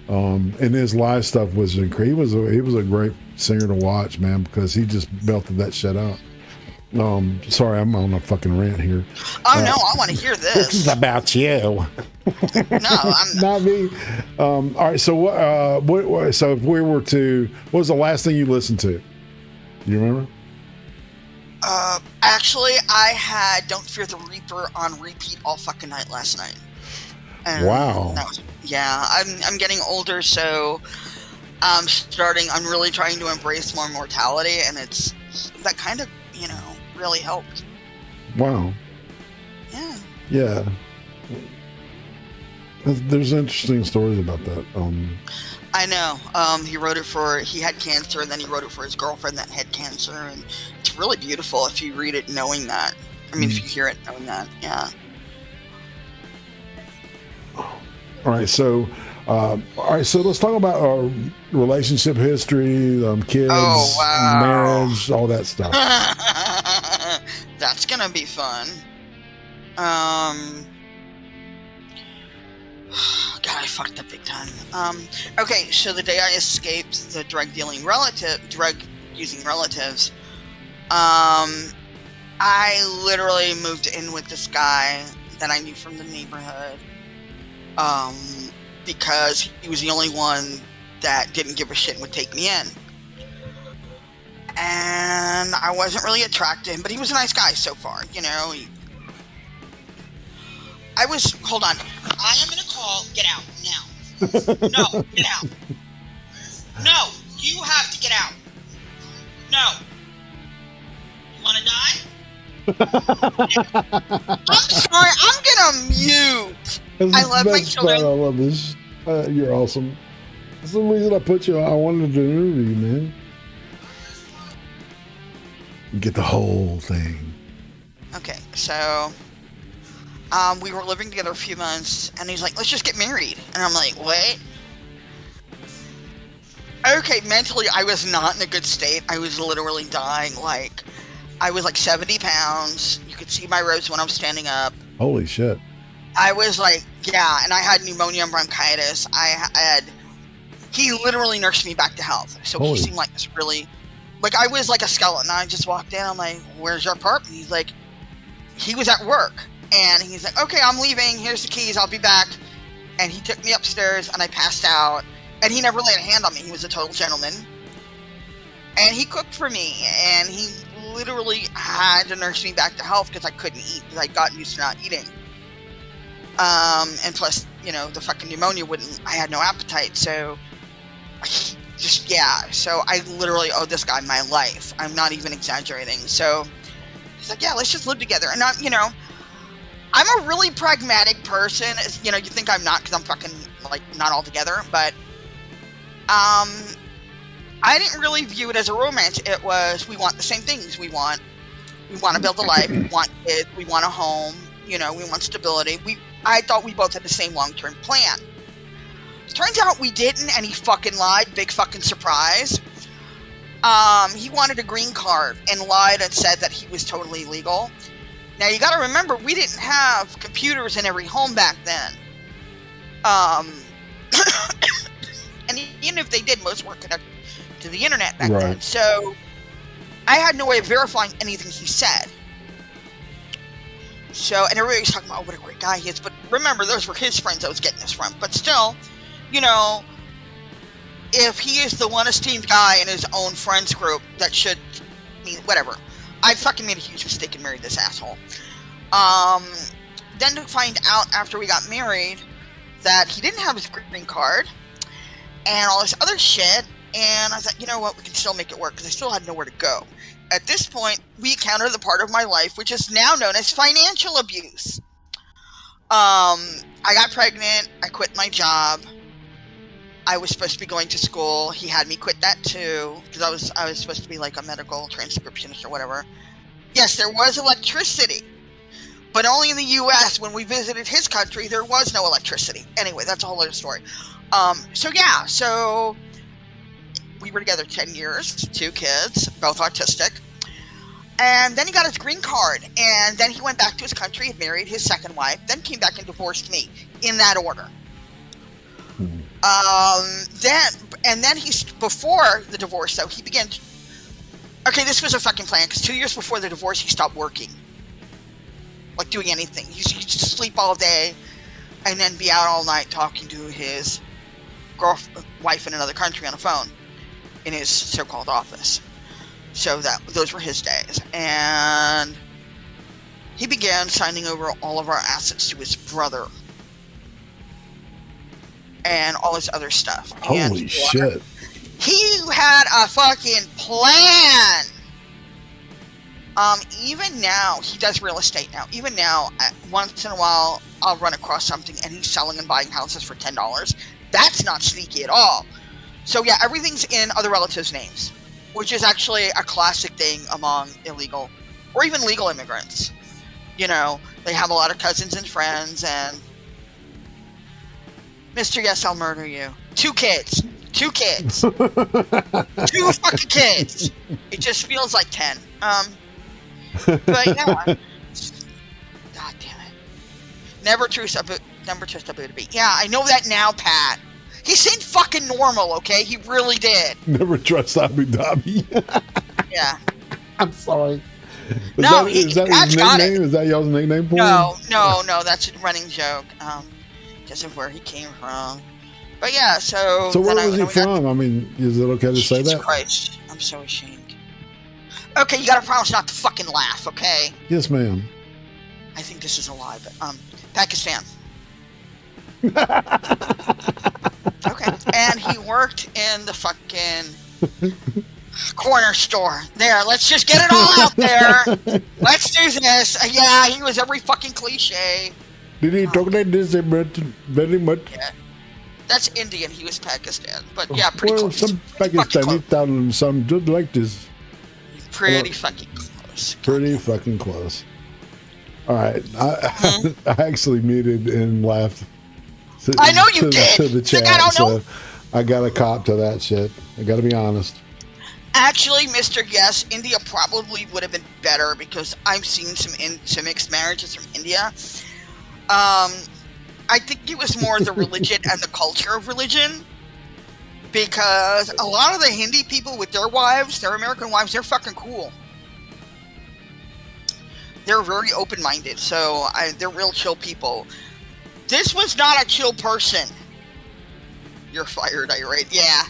And his live stuff was incredible. He was a great singer to watch, man, because he just belted that shit out. Sorry, I'm on a fucking rant here. Oh no, I want to hear this. This is about you. No, I'm not me. All right, so what? So if we were to, what was the last thing you listened to? Do you remember? Actually, I had "Don't Fear the Reaper" on repeat all fucking night last night. And wow. I'm getting older, so I'm really trying to embrace more mortality, and that kind of really helped. Wow. Yeah. There's interesting stories about that. I know. He had cancer, and then he wrote it for his girlfriend that had cancer, and it's really beautiful if you read it knowing that. I mean, if you hear it knowing that, yeah. All right, so let's talk about our relationship history, kids, marriage, all that stuff. that's gonna be fun. God, I fucked up big time. Okay, so the day I escaped the drug using relatives, I literally moved in with this guy that I knew from the neighborhood, because he was the only one that didn't give a shit and would take me in. And I wasn't really attracted to him, but he was a nice guy so far, you know. Hold on. I am gonna call. Get out now. No, get out. No, you have to get out. No. You wanna die? I'm sorry, I'm gonna mute. I love my children. I love this. You're awesome. That's the reason I put you on. I wanted to interview you, man. Get the whole thing. Okay, so we were living together a few months, and he's like, let's just get married. And I'm like, what? Okay, mentally, I was not in a good state. I was literally dying. Like, I was like 70 pounds. You could see my ribs when I was standing up. Holy shit. I was like, yeah, and I had pneumonia and bronchitis. He literally nursed me back to health. So Holy. He seemed like this really, like I was like a skeleton. I just walked in, I'm like, where's your apartment? He's like, he was at work. And he's like, okay, I'm leaving. Here's the keys. I'll be back. And he took me upstairs, and I passed out. And he never laid a hand on me. He was a total gentleman. And he cooked for me. And he literally had to nurse me back to health because I couldn't eat because I'd gotten used to not eating. And plus, you know, the fucking pneumonia I had no appetite. So, So I literally owe this guy my life. I'm not even exaggerating. So he's like, yeah, let's just live together. And I'm a really pragmatic person. You know, you think I'm not because I'm fucking, like, not all together. But I didn't really view it as a romance. It was, we want the same things. We want to build a life. We want kids. We want a home. You know, we want stability. I thought we both had the same long-term plan. Turns out we didn't, and he fucking lied. Big fucking surprise. He wanted a green card and lied and said that he was totally legal. Now, you gotta remember, we didn't have computers in every home back then. And even if they did, most weren't connected to the internet back then. So, I had no way of verifying anything he said. So, and everybody was talking about, oh, what a great guy he is. But remember, those were his friends I was getting this from. But still, you know, if he is the one esteemed guy in his own friends group, that should mean whatever. I fucking made a huge mistake and married this asshole. Then to find out after we got married that he didn't have his green card and all this other shit. And I thought, you know what, we can still make it work because I still had nowhere to go. At this point, we encountered the part of my life which is now known as financial abuse. I got pregnant. I quit my job. I was supposed to be going to school. He had me quit that too because I was supposed to be like a medical transcriptionist or whatever. Yes, there was electricity, but only in the U.S. When we visited his country, there was no electricity. Anyway, that's a whole other story. So we were together 10 years, 2 kids, both autistic. And then he got his green card, and then he went back to his country and married his second wife, then came back and divorced me, in that order. Then before the divorce, though, he began okay, this was a fucking plan, because 2 years before the divorce, he stopped working. Like, doing anything. He used to sleep all day, and then be out all night talking to his wife in another country on the phone, in his so-called office. So those were his days. And he began signing over all of our assets to his brother. And all this other stuff. Holy shit. He had a fucking plan. Even now, he does real estate now. Even now, once in a while, I'll run across something and he's selling and buying houses for $10. That's not sneaky at all. So yeah, everything's in other relatives' names, which is actually a classic thing among illegal or even legal immigrants. You know, they have a lot of cousins and friends and Mr. Yes, I'll murder you. 2 kids. 2 kids. 2 fucking kids. It just feels like 10. But yeah. God damn it. Never trust a Buddha beat. Yeah, I know that now, Pat. He seemed fucking normal, okay? He really did. Never trust Abu Dhabi. Yeah. I'm sorry. Is that his nickname? Is that y'all's nickname for him? No. That's a running joke. Because of where he came from. But yeah, so where was he from? I mean, is it okay to say that? Jesus Christ. I'm so ashamed. Okay, you gotta promise not to fucking laugh, okay? Yes, ma'am. I think this is a lie, but Pakistan. Okay. And he worked in the fucking corner store. There, let's just get it all out there. Let's do this. Yeah, he was every fucking cliche. Did he talk like this very much? Yeah. That's Indian. He was Pakistan. But yeah, pretty close. Some Pakistani sound some just like this. Pretty fucking close. Pretty fucking close. All right. I actually muted and laughed. I know you did. To the chat, I don't know. So I got a cop to that shit. I got to be honest. Actually, Mr. Yes, India probably would have been better because I've seen some mixed marriages from India. I think it was more the religion and the culture of religion. Because a lot of the Hindi people with their wives, their American wives, they're fucking cool. They're very open-minded, so they're real chill people. This was not a chill person. You're fired, IRATE. Yeah.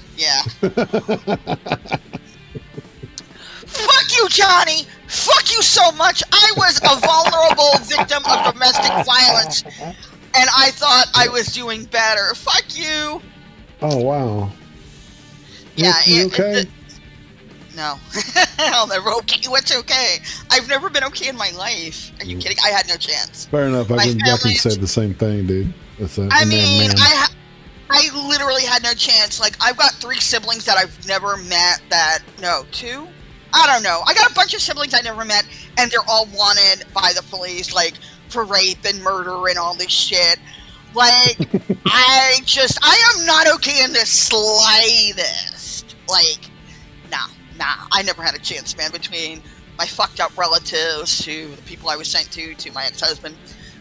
Fuck you, Johnny! Fuck you so much! I was a vulnerable victim of domestic violence, and I thought I was doing better. Fuck you! Oh, wow. Yeah, you okay? No. I'll never okay. What's okay? I've never been okay in my life. Are you kidding? I had no chance. Fair enough. I can say the same thing, dude. I literally had no chance. Like, I've got 3 siblings that I've never met two? I don't know. I got a bunch of siblings I never met, and they're all wanted by the police, like, for rape and murder and all this shit. Like, I am not okay in the slightest. Like, nah. I never had a chance, man, between my fucked up relatives to the people I was sent to my ex-husband,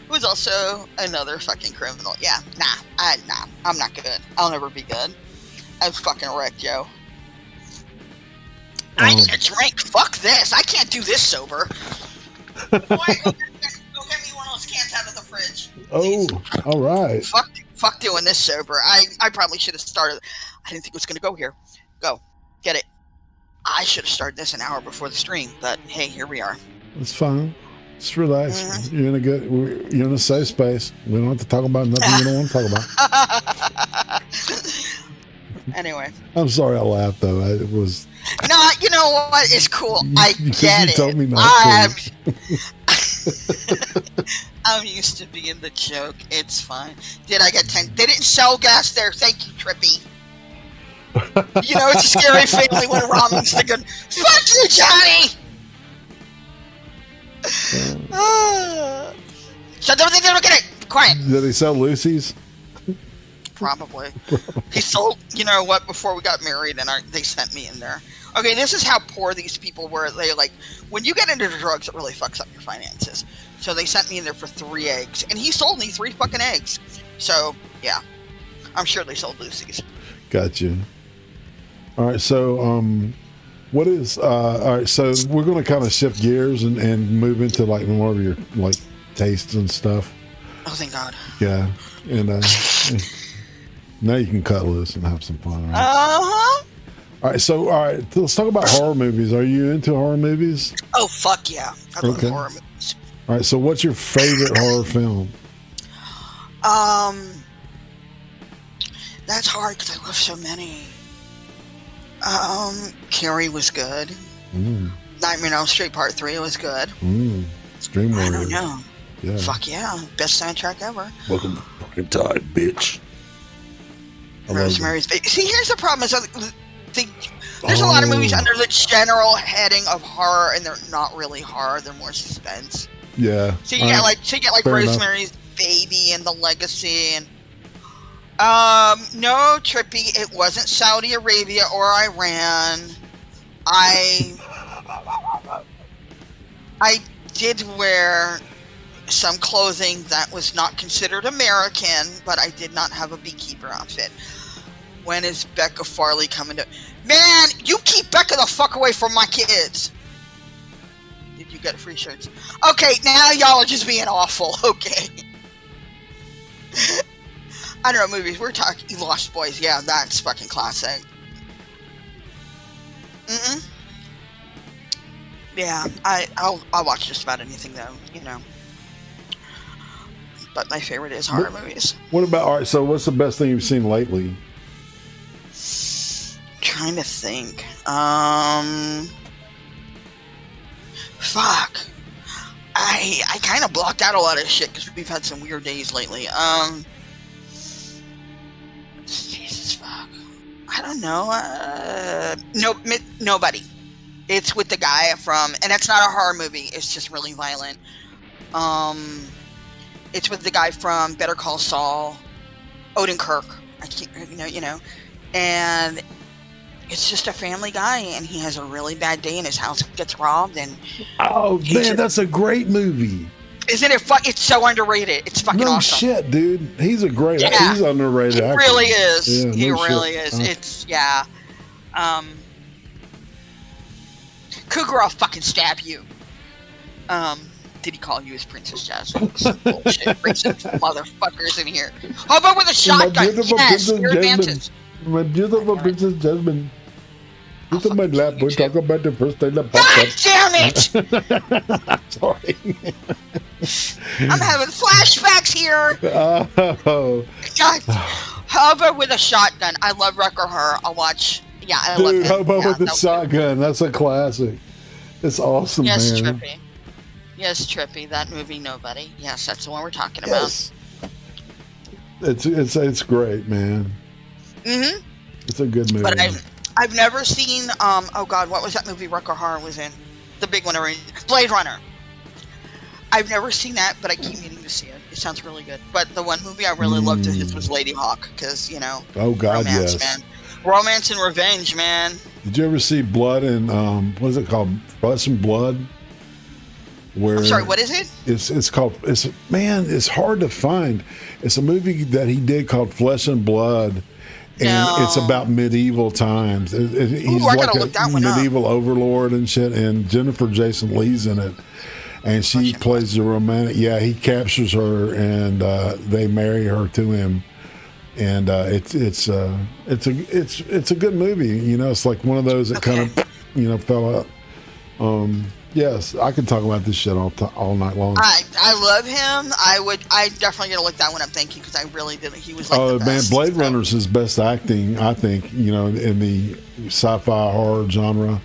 who was also another fucking criminal. Yeah, nah, I'm not good. I'll never be good. I'm fucking wrecked, yo. I need a drink. Fuck this. I can't do this sober. Boy, go get me one of those cans out of the fridge. Oh, all right. Fuck doing this sober. I probably should have started. I didn't think it was going to go here. Go. Get it. I should have started this an hour before the stream, but hey, here we are. It's fine. Just relax. Mm-hmm. You're in a safe space. We don't have to talk about nothing you don't want to talk about. Anyway. I'm sorry I laughed, though. It was... No, you know what? It's cool. I get it. You told me not to. I'm used to being the joke. It's fine. Did I get 10? They didn't sell gas there. Thank you, Trippy. You know, it's a scary family when ramen's the good. Fuck you, Johnny! Shut everything down, look at it! Quiet. Did they sell Lucy's? Probably. He sold, you know what, before we got married, and they sent me in there. Okay, this is how poor these people were. They, like, when you get into drugs, it really fucks up your finances. So they sent me in there for 3 eggs, and he sold me 3 fucking eggs. So, yeah. I'm sure they sold Lucy's. Gotcha. All right, so what is all right? So we're going to kind of shift gears and move into like more of your like tastes and stuff. Oh, thank God. Yeah, and now you can cut loose and have some fun. Right? Uh-huh. All right, so let's talk about horror movies. Are you into horror movies? Oh, fuck yeah, I love horror movies. All right, so what's your favorite horror film? That's hard because I love so many. Carrie was good. Nightmare on Elm Street Part 3 was good. Dream Warrior. I don't know. Yeah. Fuck yeah. Best soundtrack ever. Welcome to fucking time, bitch. Rosemary's Baby. See, here's the problem. Is there's a lot of movies under the general heading of horror, and they're not really horror. They're more suspense. Yeah. So you get like Rosemary's Baby and The Legacy and no, Trippy, it wasn't Saudi Arabia or Iran. I did wear some clothing that was not considered American, but I did not have a beekeeper outfit. When is Becca Farley coming to... Man, you keep Becca the fuck away from my kids. Did you get free shirts? Okay, now y'all are just being awful. Okay. I don't know, movies. We're talking Lost Boys. Yeah, that's fucking classic. Yeah, I'll watch just about anything though, you know. But my favorite is horror movies. What about, all right, so what's the best thing you've seen lately? Trying to think. Fuck. I kind of blocked out a lot of shit because we've had some weird days lately. Jesus fuck. I don't know. Nobody. It's with the guy from, and it's not a horror movie. It's just really violent. It's with the guy from Better Call Saul, Odenkirk. I can't, you know, and it's just a family guy, and he has a really bad day, and his house gets robbed, and man, that's a great movie. Isn't it? It's so underrated. It's fucking awesome. Shit, dude. He's a great. Yeah, he's underrated. He really is. Yeah, he really is. It's Cougar, I'll fucking stab you. Did he call you his Princess Jasmine? Some bullshit. Racist motherfuckers in here. How about with a shotgun? Yes, you're advantage. My beautiful Princess Jasmine. This is my lap. We're talking about the first time that popped up. Damn it! Sorry. I'm having flashbacks here. Oh. God. How about with a shotgun? I love Wreck-Her Her. I'll watch. Yeah, I love it. How about with the shotgun? That's a classic. It's awesome, yes, man. Trippy. Yes, Trippy. That movie, Nobody. Yes, that's the one we're talking about. It's great, man. Mm-hmm. It's a good movie. But I've never seen oh god, what was that movie Wreck-Her Her was in? The big one, Blade Runner. I've never seen that, but I keep meaning to see it. It sounds really good. But the one movie I really loved of his was Lady Hawk, because, you know, oh god, romance, yes. Man. Romance and revenge, man. Did you ever see Blood and what is it called? Flesh and Blood? Where I'm sorry, what is it? It's called. It's hard to find. It's a movie that he did called Flesh and Blood. And it's about medieval times. He's like a medieval overlord and shit. And Jennifer Jason Leigh's in it, and she plays the romantic. Yeah, he captures her, and they marry her to him. And it's a good movie. You know, it's like one of those that kind of fell out. Yes, I could talk about this shit all night long. I love him. I definitely gonna look that one up. Thank you, because I really did. He was like the best. Man, Blade Runner's his best acting, I think. You know, in the sci-fi horror genre.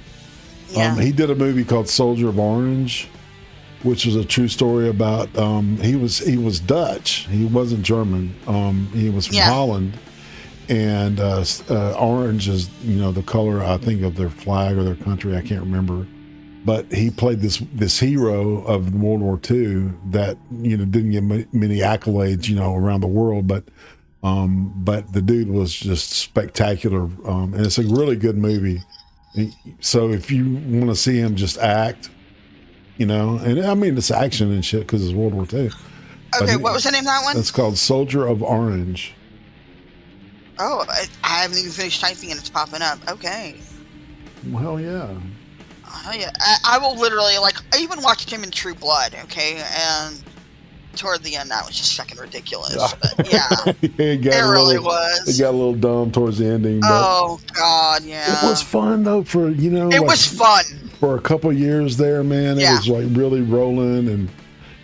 Yeah. He did a movie called Soldier of Orange, which was a true story about. He was Dutch. He wasn't German. He was from Holland, and orange is the color, I think, of their flag or their country. I can't remember. But he played this hero of World War II that didn't get many accolades around the world, but the dude was just spectacular, and it's a really good movie. So if you want to see him just act, and I mean it's action and shit because it's World War II. Okay, what was the name of that one? It's called Soldier of Orange. Oh, I haven't even finished typing and it's popping up. Okay. Well, hell yeah. Oh, yeah. I will literally, I even watched him in True Blood, okay? And toward the end, that was just fucking ridiculous. But, yeah. It really was. It got a little dumb towards the ending. But oh, God, yeah. It was fun, though, for, It was fun. For a couple years there, man. It was, really rolling, and,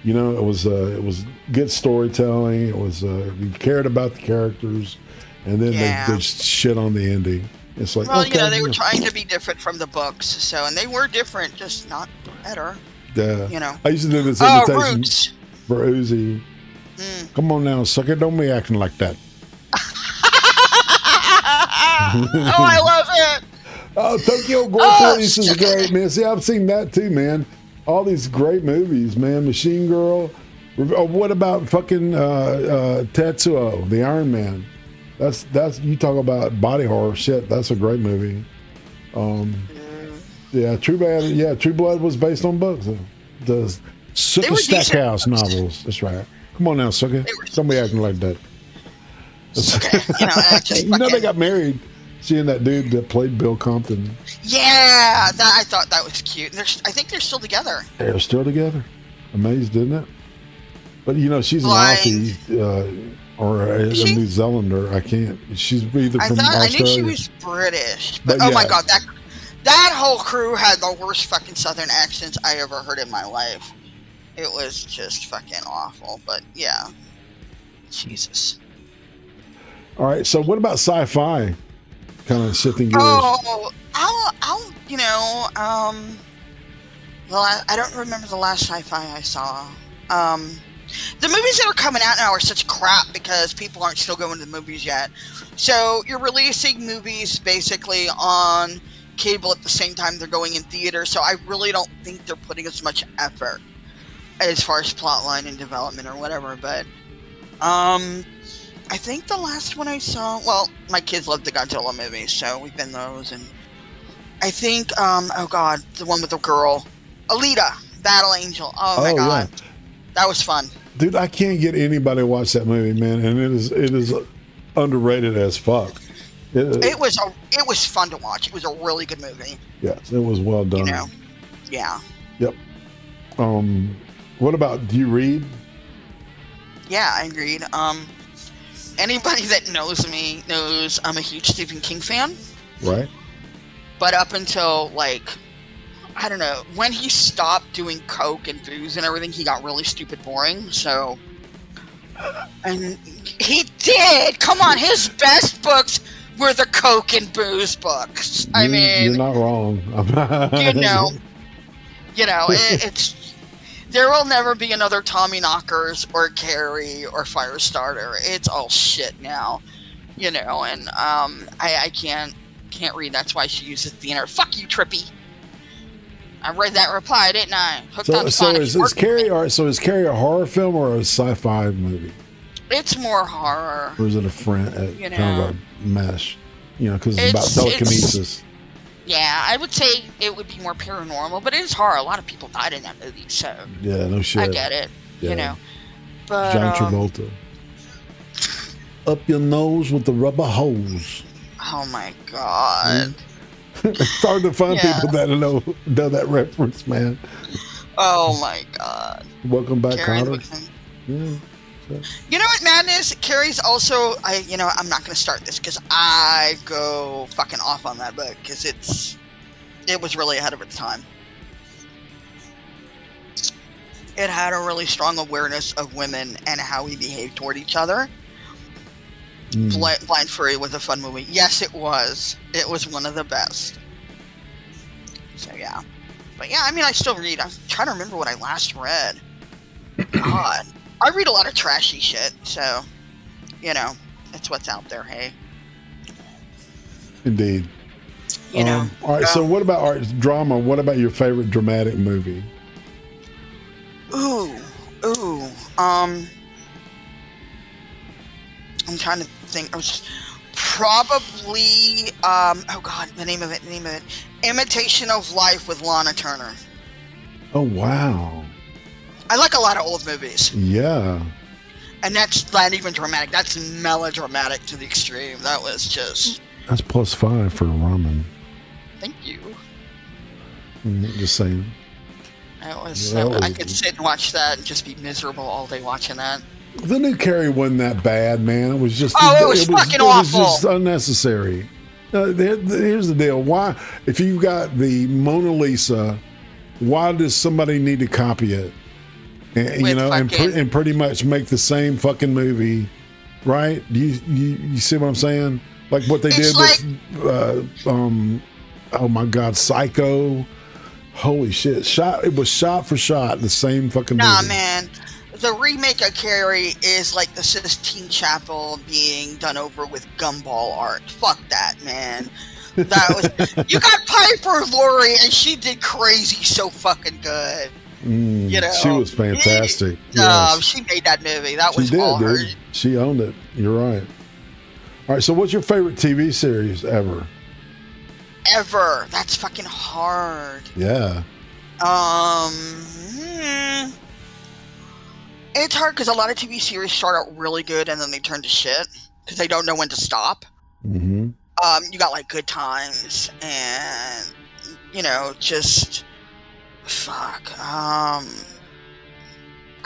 it was good storytelling. It was, you cared about the characters, and then they just shit on the ending. It's like, well, they were trying to be different from the books, and they were different, just not better. Yeah. I used to do this imitation Roots. For Uzi. Come on now, sucker, don't be acting like that. Oh, I love it. Oh, Tokyo Gore Police is great, man. See, I've seen that too, man. All these great movies, man. Machine Girl. What about fucking Tetsuo, the Iron Man? That's you talk about body horror shit. That's a great movie. True Blood was based on books. The Super were decent Stackhouse books. novels. That's right. Come on now, sucker. Don't be acting like that. It's okay. I just You know they fucking- got married. Seeing that dude that played Bill Compton. Yeah, I thought that was cute. I think they're still together. They're still together. Amazed, isn't it? But she's an Blind. Aussie or a She? New Zealander. I can't. She's either I from thought I Australia. knew she was British, but But oh my yeah. god, that whole crew had the worst fucking Southern accents I ever heard in my life. It was just fucking awful. But yeah, Jesus. All right. So what about sci-fi? Kind of shifting gears. Oh, well, I don't remember the last sci-fi I saw. The movies that are coming out now are such crap because people aren't still going to the movies yet. So you're releasing movies basically on cable at the same time they're going in theater. So I really don't think they're putting as much effort as far as plotline and development or whatever. But I think the last one I saw, well, my kids love the Godzilla movies, so we've been those. And I think, the one with the girl, Alita, Battle Angel. Oh my god, yeah. that was fun. Dude, I can't get anybody to watch that movie, man, and it is underrated as fuck. It was fun to watch. It was a really good movie. Yes, it was well done. Yeah. Yep. What about, do you read? Yeah, I agreed. Anybody that knows me knows I'm a huge Stephen King fan. Right. But up until, I don't know, when he stopped doing coke and booze and everything, he got really stupid boring, so... And he did! Come on, his best books were the coke and booze books. I mean... You're not wrong. It's... There will never be another Tommy Knockers or Carrie or Firestarter. It's all shit now, and I can't read. That's why she uses the inner. Fuck you, Trippy. I read that reply, didn't I? Hooked on So Sonic. is Carrie a horror film or a sci-fi movie, It's more horror. or is it a friend kind of a mesh? Because it's about It's- telekinesis. Yeah, I would say it would be more paranormal, but it is horror. A lot of people died in that movie, so Yeah, no shit. I get it. Yeah. But John Travolta. Up your nose with the rubber hose. oh my god. It's hard to find Yeah. people that know that reference, man. Oh my god. Welcome back, Carrie Connor. Woodson. Yeah. You know what madness? Carrie's also, I'm not going to start this because I go fucking off on that book because it was really ahead of its time. It had a really strong awareness of women and how we behave toward each other. Blind Fury was a fun movie. Yes, it was. It was one of the best. So yeah. But yeah, I still read. I'm trying to remember what I last read. God. I read a lot of trashy shit, so, it's what's out there, hey. Indeed. All right, so what about drama? What about your favorite dramatic movie? I'm trying to think. I was probably, the name of it. Imitation of Life with Lana Turner. Oh, wow. I like a lot of old movies. Yeah. And that's not even dramatic. That's melodramatic to the extreme. That was just... That's +5 for ramen. Thank you. Just saying. I could sit and watch that and just be miserable all day watching that. The new Carrie wasn't that bad, man. It was just... Oh, it was fucking awful. It was just unnecessary. Here's the deal. Why, if you've got the Mona Lisa, why does somebody need to copy it? And, and pretty much make the same fucking movie, right? Do you see what I'm saying? Like what they did with, oh my God, Psycho. Holy shit! It was shot for shot the same fucking movie. Nah, man. The remake of Carrie is like the Sistine Chapel being done over with gumball art. Fuck that, man. That was you got Piper Laurie and she did crazy so fucking good. She was fantastic. Yes. She made that movie. That was she did, all her. dude. She owned it. You're right. All right. So, what's your favorite TV series ever? Ever? That's fucking hard. Yeah. It's hard because a lot of TV series start out really good and then they turn to shit because they don't know when to stop. Mm-hmm. You got like Good Times and just fuck. I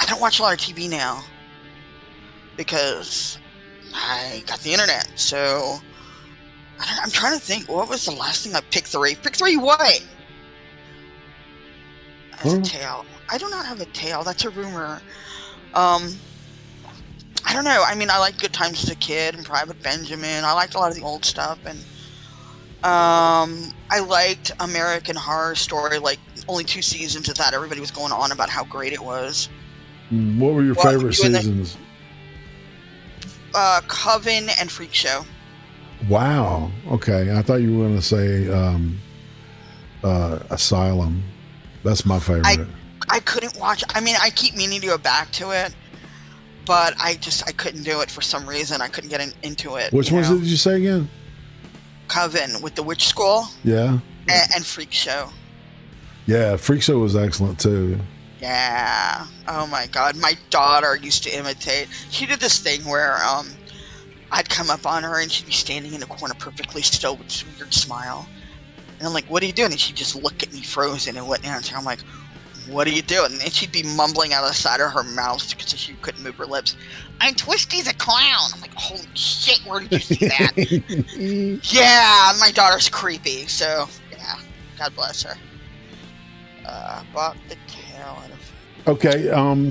don't watch a lot of TV now because I got the internet. So I'm trying to think. What was the last thing I picked? Pick 3 what? As a tail. I do not have a tail. That's a rumor. I don't know. I mean, I liked Good Times as a kid and Private Benjamin. I liked a lot of the old stuff, and I liked American Horror Story. Like only 2 seasons of that, everybody was going on about how great it was. What were your favorite seasons? Coven and Freak Show. Wow. Okay, I thought you were going to say Asylum. That's my favorite. I couldn't watch. I mean, I keep meaning to go back to it, but I couldn't do it for some reason. I couldn't get into it. Which ones did you say again? Coven with the Witch School. Yeah. And Freak Show. Yeah, Freak Show was excellent too. Yeah. Oh my God. My daughter used to imitate. She did this thing where I'd come up on her and she'd be standing in the corner perfectly still with this weird smile. And I'm like, what are you doing? And she'd just look at me frozen and wouldn't answer. I'm like, what are you doing? And she'd be mumbling out of the side of her mouth because she couldn't move her lips. I'm Twisty the Clown. I'm like, holy shit, where did you see that? Yeah, my daughter's creepy. So, yeah, God bless her. Bought the tail out of... Okay,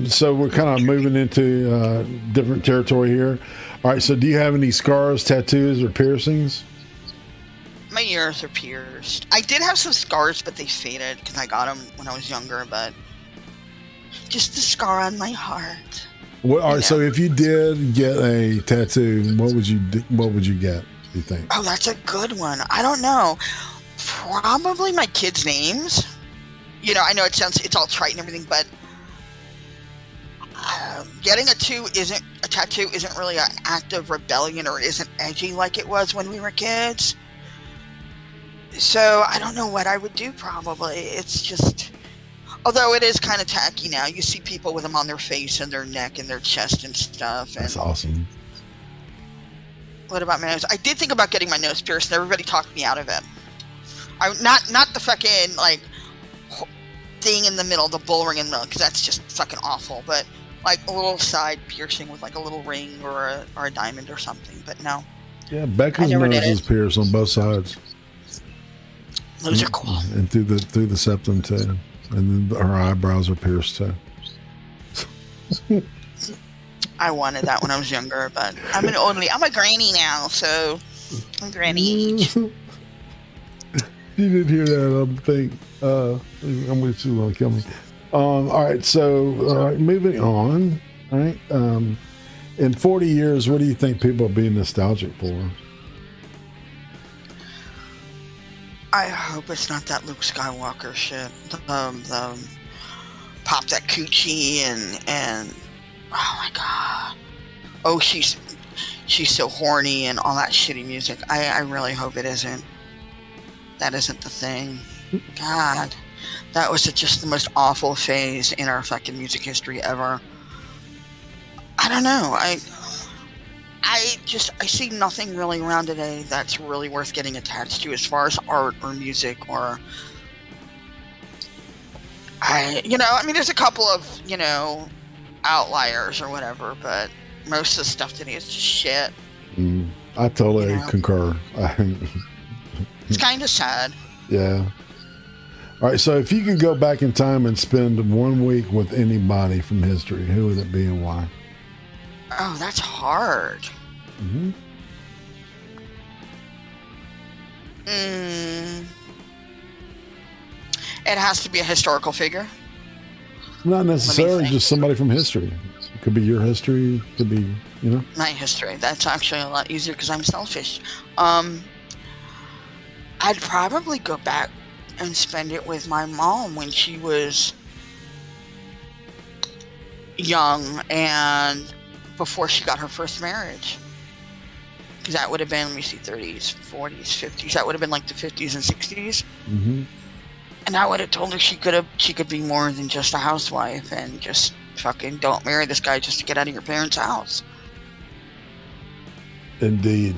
so we're kind of moving into different territory here. All right, so do you have any scars, tattoos, or piercings? My ears are pierced. I did have some scars, but they faded because I got them when I was younger. But just a scar on my heart. All right. So if you did get a tattoo, what would you get? Do you think? Oh, that's a good one. I don't know. Probably my kids' names. I know it's all trite and everything, but getting a tattoo isn't really an act of rebellion, or it isn't edgy like it was when we were kids. So I don't know what I would do. Probably it's just, although it is kind of tacky now. You see people with them on their face and their neck and their chest and stuff. And that's awesome. What about my nose? I did think about getting my nose pierced, and everybody talked me out of it. Not the fucking like thing in the middle, the bull ring in the middle, because that's just fucking awful. But like a little side piercing with like a little ring or a diamond or something. But no. Yeah, Becca's nose is pierced on both sides. Those are cool. And through the septum too, and then her eyebrows are pierced too. I wanted that when I was younger, but I'm a granny now, so I'm granny age. You didn't hear that, I think. I'm going to kill me. All right, so moving on. All right, in 40 years, what do you think people are being nostalgic for? I hope it's not that Luke Skywalker shit. The pop that coochie and oh my God. Oh, she's so horny and all that shitty music. I really hope it isn't. That isn't the thing. God, that was just the most awful phase in our fucking music history ever. I don't know. I see nothing really around today that's really worth getting attached to as far as art or music or there's a couple of, outliers or whatever, but most of the stuff today is just shit. I totally concur. It's kind of sad. Yeah. All right, so if you could go back in time and spend 1 week with anybody from history, who would it be and why? Oh, that's hard. Mm-hmm. It has to be a historical figure. Not necessarily just somebody from history. It could be your history. It could be, my history. That's actually a lot easier because I'm selfish. I'd probably go back and spend it with my mom when she was young and before she got her first marriage. Because that would have been, 30s, 40s, 50s. That would have been like the 50s and 60s. Mm-hmm. And I would have told her she could be more than just a housewife and just fucking don't marry this guy just to get out of your parents' house. Indeed.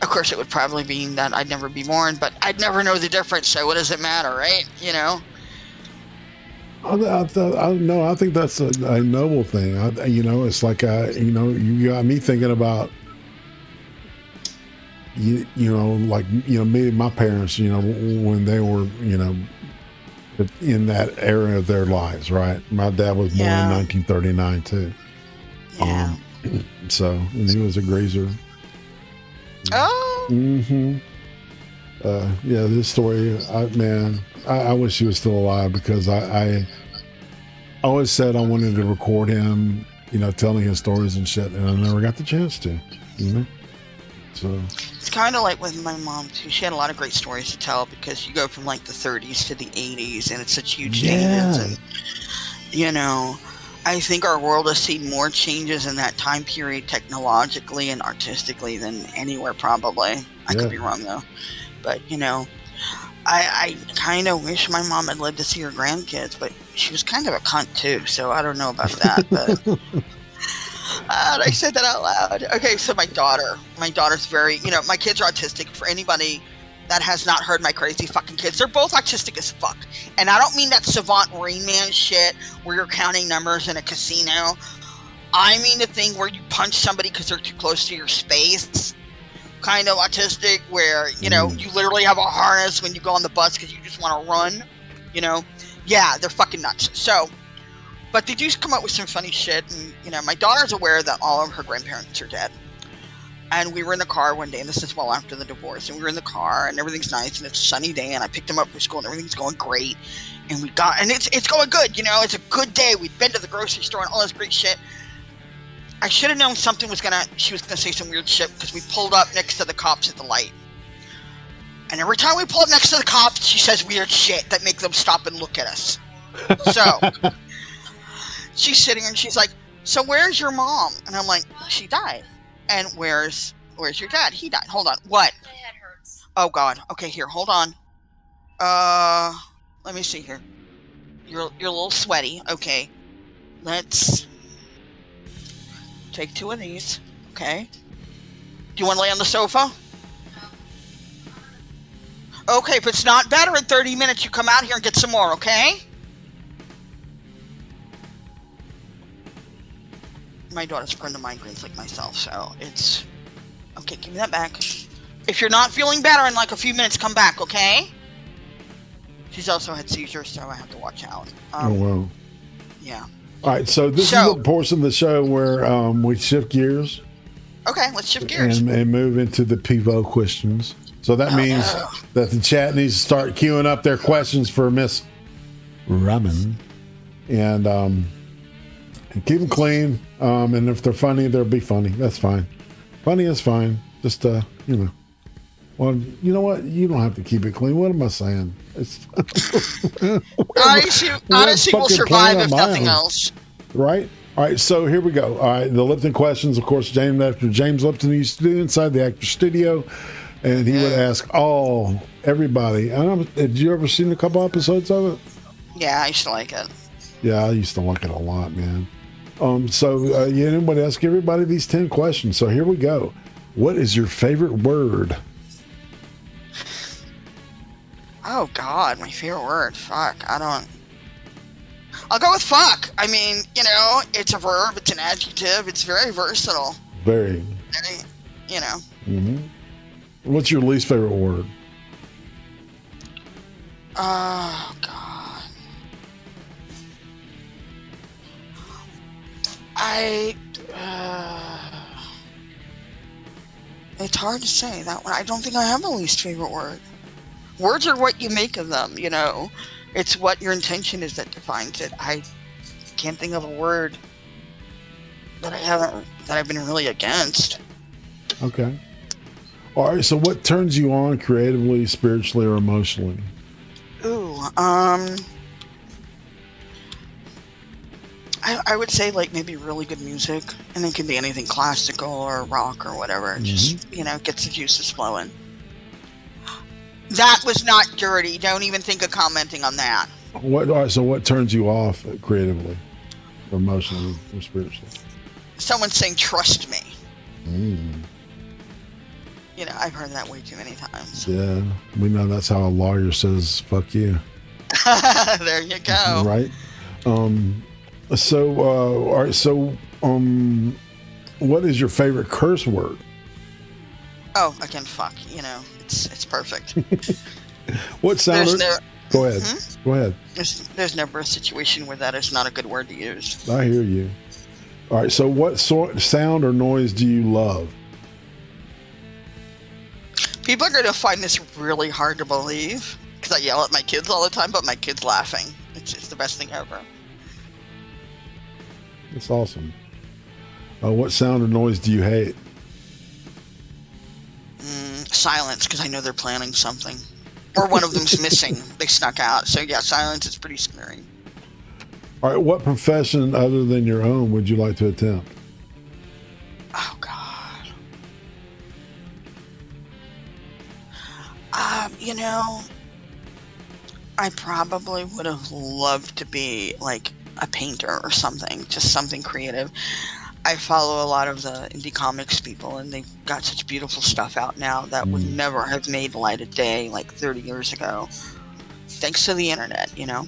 Of course, it would probably mean that I'd never be born, but I'd never know the difference, so what does it matter, right? You know? I think that's a noble thing. It's like, you got me thinking about, me and my parents, when they were, in that era of their lives, right? My dad was born in 1939 too. Yeah. And he was a greaser. Oh. Mm-hmm. This story, I wish he was still alive, because I always said I wanted to record him, telling his stories and shit, and I never got the chance to, So it's kind of like with my mom too. She had a lot of great stories to tell, because you go from like the 30s to the 80s, and it's such huge changes. And I think our world has seen more changes in that time period, technologically and artistically, than anywhere probably. I could be wrong though, but I kind of wish my mom had lived to see her grandkids, but she was kind of a cunt too, so I don't know about that. But I said that out loud. Okay, so my daughter's very, my kids are autistic. For anybody that has not heard my crazy fucking kids, they're both autistic as fuck. And I don't mean that savant Rain Man shit where you're counting numbers in a casino. I mean the thing where you punch somebody because they're too close to your space. Kind of autistic, where you literally have a harness when you go on the bus because you just want to run. Yeah, they're fucking nuts. So, but they do come up with some funny shit, and my daughter's aware that all of her grandparents are dead. And we were in the car one day, and this is well after the divorce, and we were in the car, and everything's nice, and it's a sunny day, and I picked them up from school, and everything's going great, and it's going good. It's a good day. We'd been to the grocery store and all this great shit. I should have known she was gonna say some weird shit, because we pulled up next to the cops at the light. And every time we pull up next to the cops, she says weird shit that make them stop and look at us. So, she's sitting and she's like, so where's your mom? And I'm like, she died. And where's your dad? He died. Hold on. What? My head hurts. Oh, God. Okay, here. Hold on. Let me see here. You're a little sweaty. Okay. Let's take 2 of these. Okay. Do you want to lay on the sofa? Okay, if it's not better in 30 minutes, you come out here and get some more, okay? My daughter's prone to migraines like myself, so it's... Okay, give me that back. If you're not feeling better in like a few minutes, come back, okay? She's also had seizures, so I have to watch out. Oh, wow. Yeah. All right, so this is the portion of the show where we shift gears. Okay, let's shift gears. And move into the pivot questions. So that means that the chat needs to start queuing up their questions for Miss Ramen. And keep them clean. And if they're funny, they'll be funny. That's fine. Funny is fine. Just, Well, you know what? You don't have to keep it clean. What am I saying? It's Honesty will survive if nothing else. Right? All right, so here we go. All right, the Lipton questions, of course, named after James Lipton, he used to do inside the Actor Studio. And he would ask everybody. Did you ever seen a couple episodes of it? Yeah, I used to like it. Yeah, I used to like it a lot, man. You would ask everybody these 10 questions. So here we go. What is your favorite word? Oh, God, my favorite word. Fuck, I'll go with fuck. I mean, it's a verb, it's an adjective, it's very versatile. Very. Mm-hmm. What's your least favorite word? Oh, God. It's hard to say that one. I don't think I have a least favorite word. Words are what you make of them, It's what your intention is that defines it. I can't think of a word that I've been really against. Okay. All right, so what turns you on creatively, spiritually, or emotionally? Ooh, I would say like maybe really good music, and it can be anything classical or rock or whatever. It just, gets the juices flowing. That was not dirty. Don't even think of commenting on that. What? All right, so what turns you off creatively, emotionally, or spiritually? Someone saying, trust me. Mm. You know, I've heard that way too many times. Yeah, we know that's how a lawyer says "fuck you." There you go. Right. So, all right. So, what is your favorite curse word? Oh, again, fuck. You know, it's perfect. What sound? Go ahead. Go ahead. There's never a situation where that is not a good word to use. I hear you. All right. So, what sound or noise do you love? People are going to find this really hard to believe because I yell at my kids all the time, but my kids laughing. It's the best thing ever. That's awesome. What sound or noise do you hate? Silence, because I know they're planning something. Or one of them's missing. They snuck out. So yeah, silence is pretty scary. All right. What profession other than your own would you like to attempt? Oh, God. You know, I probably would have loved to be like a painter or something, just something creative. I follow a lot of the indie comics people, and they've got such beautiful stuff out now that would never have made light of day like 30 years ago. Thanks to the internet, you know?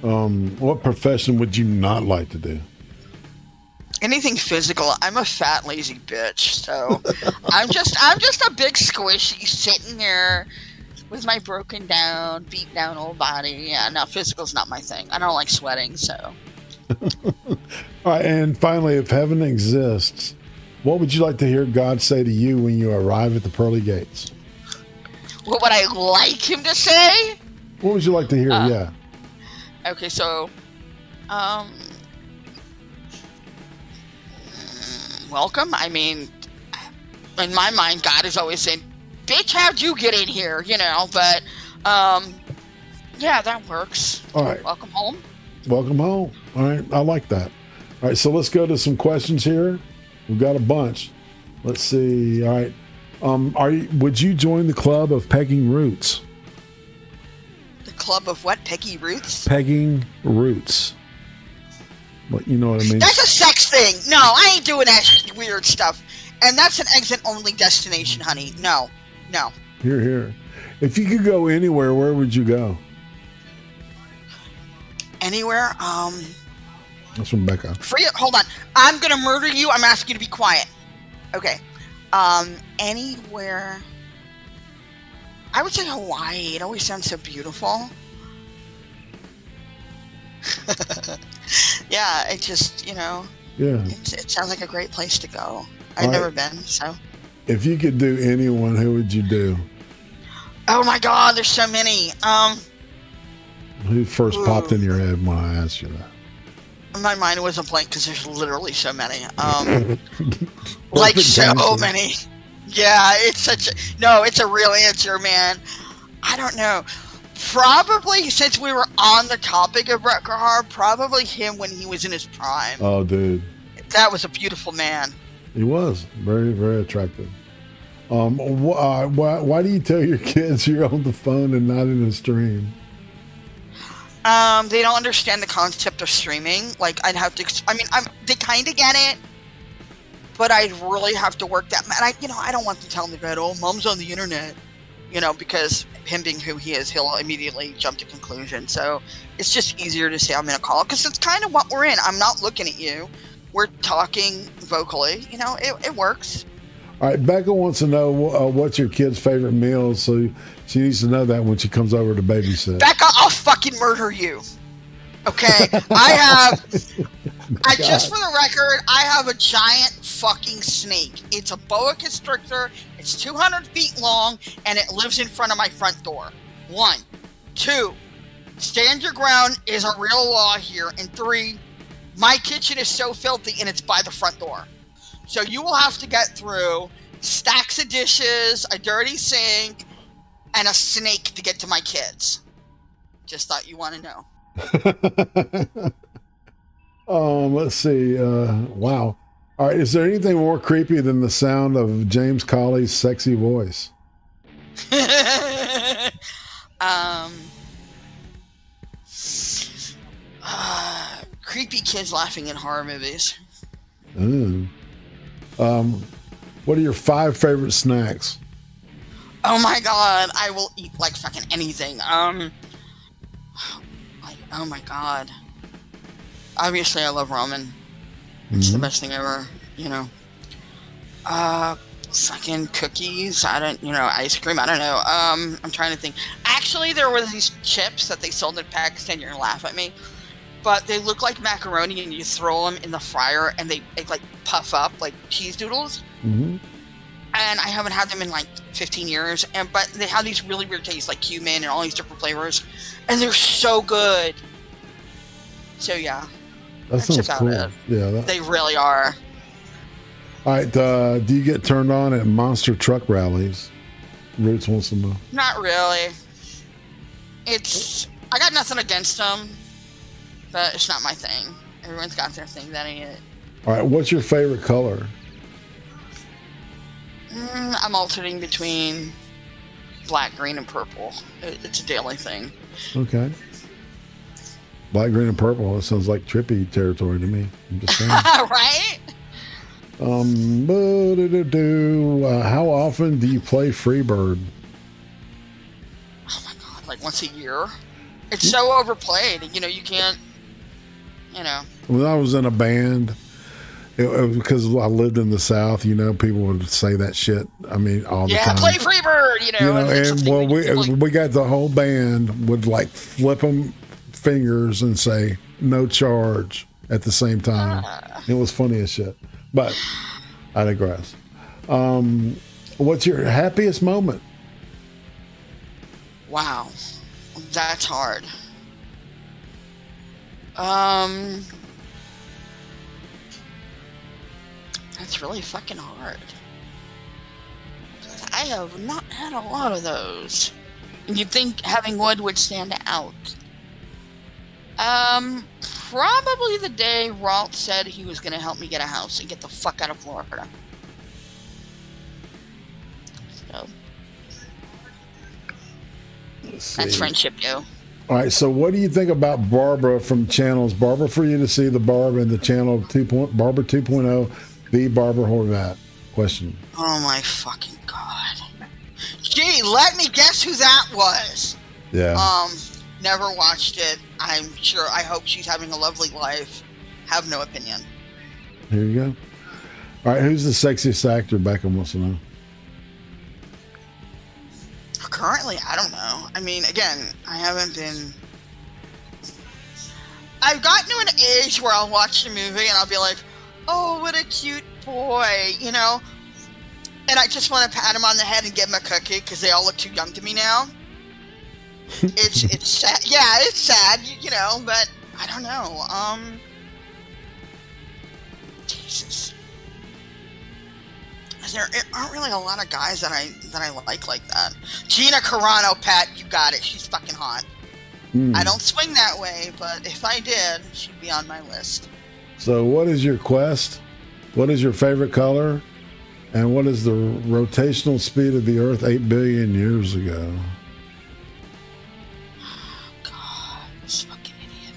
What profession would you not like to do? Anything physical. I'm a fat, lazy bitch, so I'm just a big squishy sitting here with my broken down, beat down old body. Yeah, no, physical's not my thing. I don't like sweating, so. All right, and finally, if heaven exists, what would you like to hear God say to you when you arrive at the pearly gates? What would I like him to say? What would you like to hear? Yeah. Okay, so, welcome. I mean, in my mind, God is always saying, bitch, how'd you get in here? You know, but, yeah, that works. All right. Welcome home. Welcome home. All right. I like that. All right. So let's go to some questions here. We've got a bunch. Let's see. All right. Would you join the club of pegging roots? The club of what? Peggy Roots? Pegging roots. What, you know what I mean? That's a sex thing. No, I ain't doing that weird stuff. And that's an exit-only destination, honey. No. Here. If you could go anywhere, where would you go? Anywhere? That's from Becca. Hold on. I'm gonna murder you. I'm asking you to be quiet. Okay. Anywhere. I would say Hawaii. It always sounds so beautiful. Yeah, it just, you know. Yeah. It sounds like a great place to go. I've never been, so. If you could do anyone, who would you do? Oh my God, there's so many. Who first popped in your head when I asked you that? My mind was a blank because there's literally so many. Like so many. Yeah, it's a real answer, man. I don't know. Probably, since we were on the topic of Brett Gahar, probably him when he was in his prime. Oh, dude. That was a beautiful man. He was. Very, very attractive. Why do you tell your kids you're on the phone and not in a stream? They don't understand the concept of streaming. Like, I'd have to... I mean, they kind of get it, but I'd really have to work that... And I don't want to tell them that, oh, Mom's on the internet. You know, because him being who he is, he'll immediately jump to conclusions. So it's just easier to say I'm in a call, because it's kind of what we're in. I'm not looking at you. We're talking vocally. You know, it works. All right, Becca wants to know what's your kid's favorite meal, so she needs to know that when she comes over to babysit. Becca, I'll fucking murder you. Okay? Just for the record, I have a giant fucking snake. It's a boa constrictor. It's 200 feet long, and it lives in front of my front door. 1. 2. Stand your ground is a real law here. And 3. My kitchen is so filthy, and it's by the front door. So you will have to get through stacks of dishes, a dirty sink, and a snake to get to my kids. Just thought you want to know. Let's see. Wow. All All right. Is there anything more creepy than the sound of James Colley's sexy voice? Creepy kids laughing in horror movies. What are your 5 favorite snacks? Oh my god, I will eat like fucking anything. Like, oh my god. Obviously, I love ramen. It's the best thing ever, you know. Fucking cookies. Ice cream. I don't know. I'm trying to think. Actually, there were these chips that they sold in Pakistan. You're gonna laugh at me, but they look like macaroni, and you throw them in the fryer, and they like puff up like cheese doodles. Mm-hmm. And I haven't had them in like 15 years, but they have these really weird tastes, like cumin and all these different flavors, and they're so good. So yeah, that sounds cool. It. Yeah, they really are. All right, do you get turned on at monster truck rallies? Roots wants to know. Not really. I got nothing against them, but it's not my thing. Everyone's got their thing. That ain't it. All right, what's your favorite color? I'm alternating between black, green, and purple. It's a daily thing. Okay. Black, green, and purple. That sounds like trippy territory to me. I'm just saying. Right? How often do you play Freebird? Oh my god, like once a year? It's so overplayed. You can't, When I was in a band, it was because I lived in the South, people would say that shit. I mean, all the time. Yeah, play Freebird, and we got the whole band would like flip them fingers and say no charge at the same time. It was funny as shit. But I digress. What's your happiest moment? Wow, that's hard. That's really fucking hard. I have not had a lot of those. And you'd think having one would stand out. Probably the day Ralt said he was going to help me get a house and get the fuck out of Florida. So, that's friendship, yo. All right, so what do you think about Barbara from channels? Barbara for you to see the Barb and the channel Barbara 2.0, the Barbara Horvat? Question. Oh my fucking god. Gee, let me guess who that was. Yeah. Never watched it. I hope she's having a lovely life. Have no opinion. Here you go. All right, who's the sexiest actor? Beckham wants to know. Currently, I don't know. I mean, again, I've gotten to an age where I'll watch the movie and I'll be like, oh, what a cute boy, And I just want to pat him on the head and give him a cookie because they all look too young to me now. It's sad. Yeah, it's sad, but I don't know. Jesus. There aren't really a lot of guys that I like that. Gina Carano, Pat, you got it. She's fucking hot. I don't swing that way, but if I did, she'd be on my list. So what is your quest? What is your favorite color? And what is the rotational speed of the Earth 8 billion years ago? God, this fucking idiot.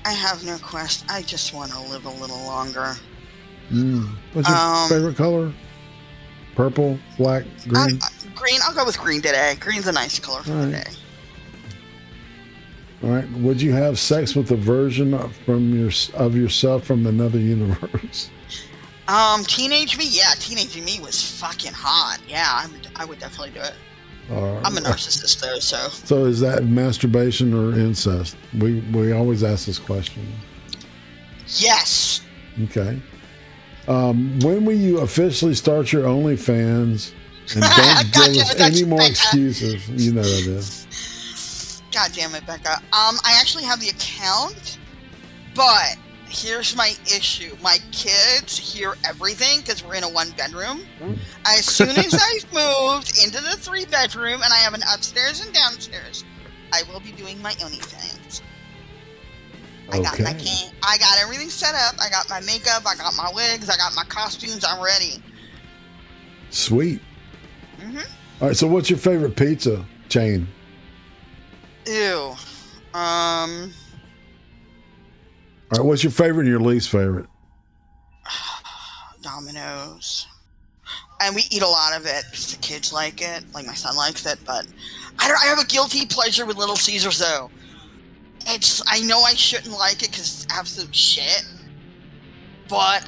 I have no quest. I just want to live a little longer. What's your favorite color? Purple, black, green? Green. I'll go with green today. Green's a nice color for the day. All right. Would you have sex with a version of yourself from another universe? Teenage me? Yeah, teenage me was fucking hot. Yeah, I would definitely do it. I'm a narcissist though, so. So is that masturbation or incest? We always ask this question. Yes. Okay. When will you officially start your OnlyFans? And don't give us any more excuses. You know that is. God damn it, Becca. I actually have the account, but here's my issue. My kids hear everything because we're in a 1-bedroom. As soon as I've moved into the 3-bedroom and I have an upstairs and downstairs, I will be doing my OnlyFans. I got everything set up. I got my makeup. I got my wigs. I got my costumes. I'm ready. Sweet. All right. So, what's your favorite pizza chain? Ew. All right. What's your favorite and your least favorite? Domino's. And we eat a lot of it because the kids like it. Like my son likes it, but I have a guilty pleasure with Little Caesars though. I know I shouldn't like it because it's absolute shit. But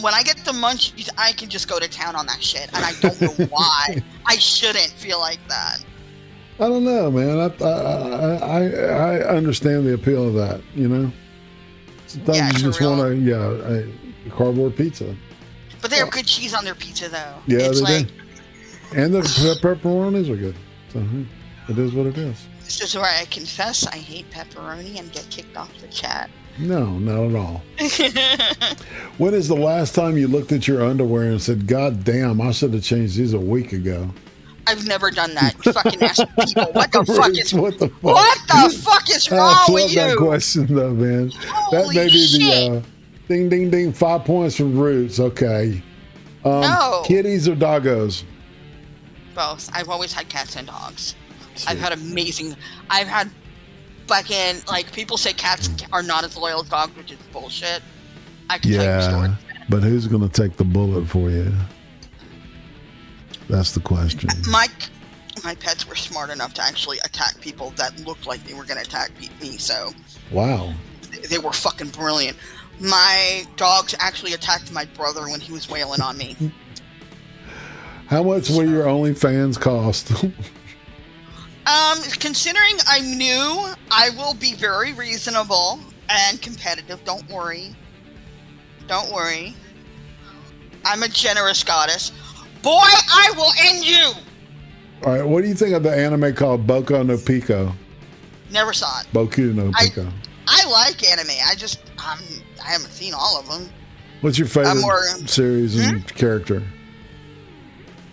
when I get the munchies, I can just go to town on that shit, and I don't know why. I shouldn't feel like that. I don't know, man. I understand the appeal of that. You know, sometimes you just want a cardboard pizza. But they have good cheese on their pizza, though. Yeah, it's they do. And the pepperonis are good. So it is what it is. This is where I confess I hate pepperoni and get kicked off the chat. No, not at all. When is the last time you looked at your underwear and said, God damn, I should have changed these a week ago? I've never done that. You fucking ask people. What the fuck is what the fuck is wrong with you? I love that question though, man. Holy that may be shit. the ding ding ding 5 points from Roots. Okay. No. Kitties or doggos? Both. I've always had cats and dogs. I've had fucking, like, people say cats are not as loyal as dogs, which is bullshit. I can tell you stories. But who's going to take the bullet for you? That's the question. My pets were smart enough to actually attack people that looked like they were going to attack me, so. Wow. They were fucking brilliant. My dogs actually attacked my brother when he was wailing on me. How much will your OnlyFans cost? Considering I'm new, I will be very reasonable and competitive. Don't worry. I'm a generous goddess. Boy, I will end you! All right, what do you think of the anime called Boku no Pico? Never saw it. Boku no Pico. I like anime. I haven't seen all of them. What's your favorite series and character?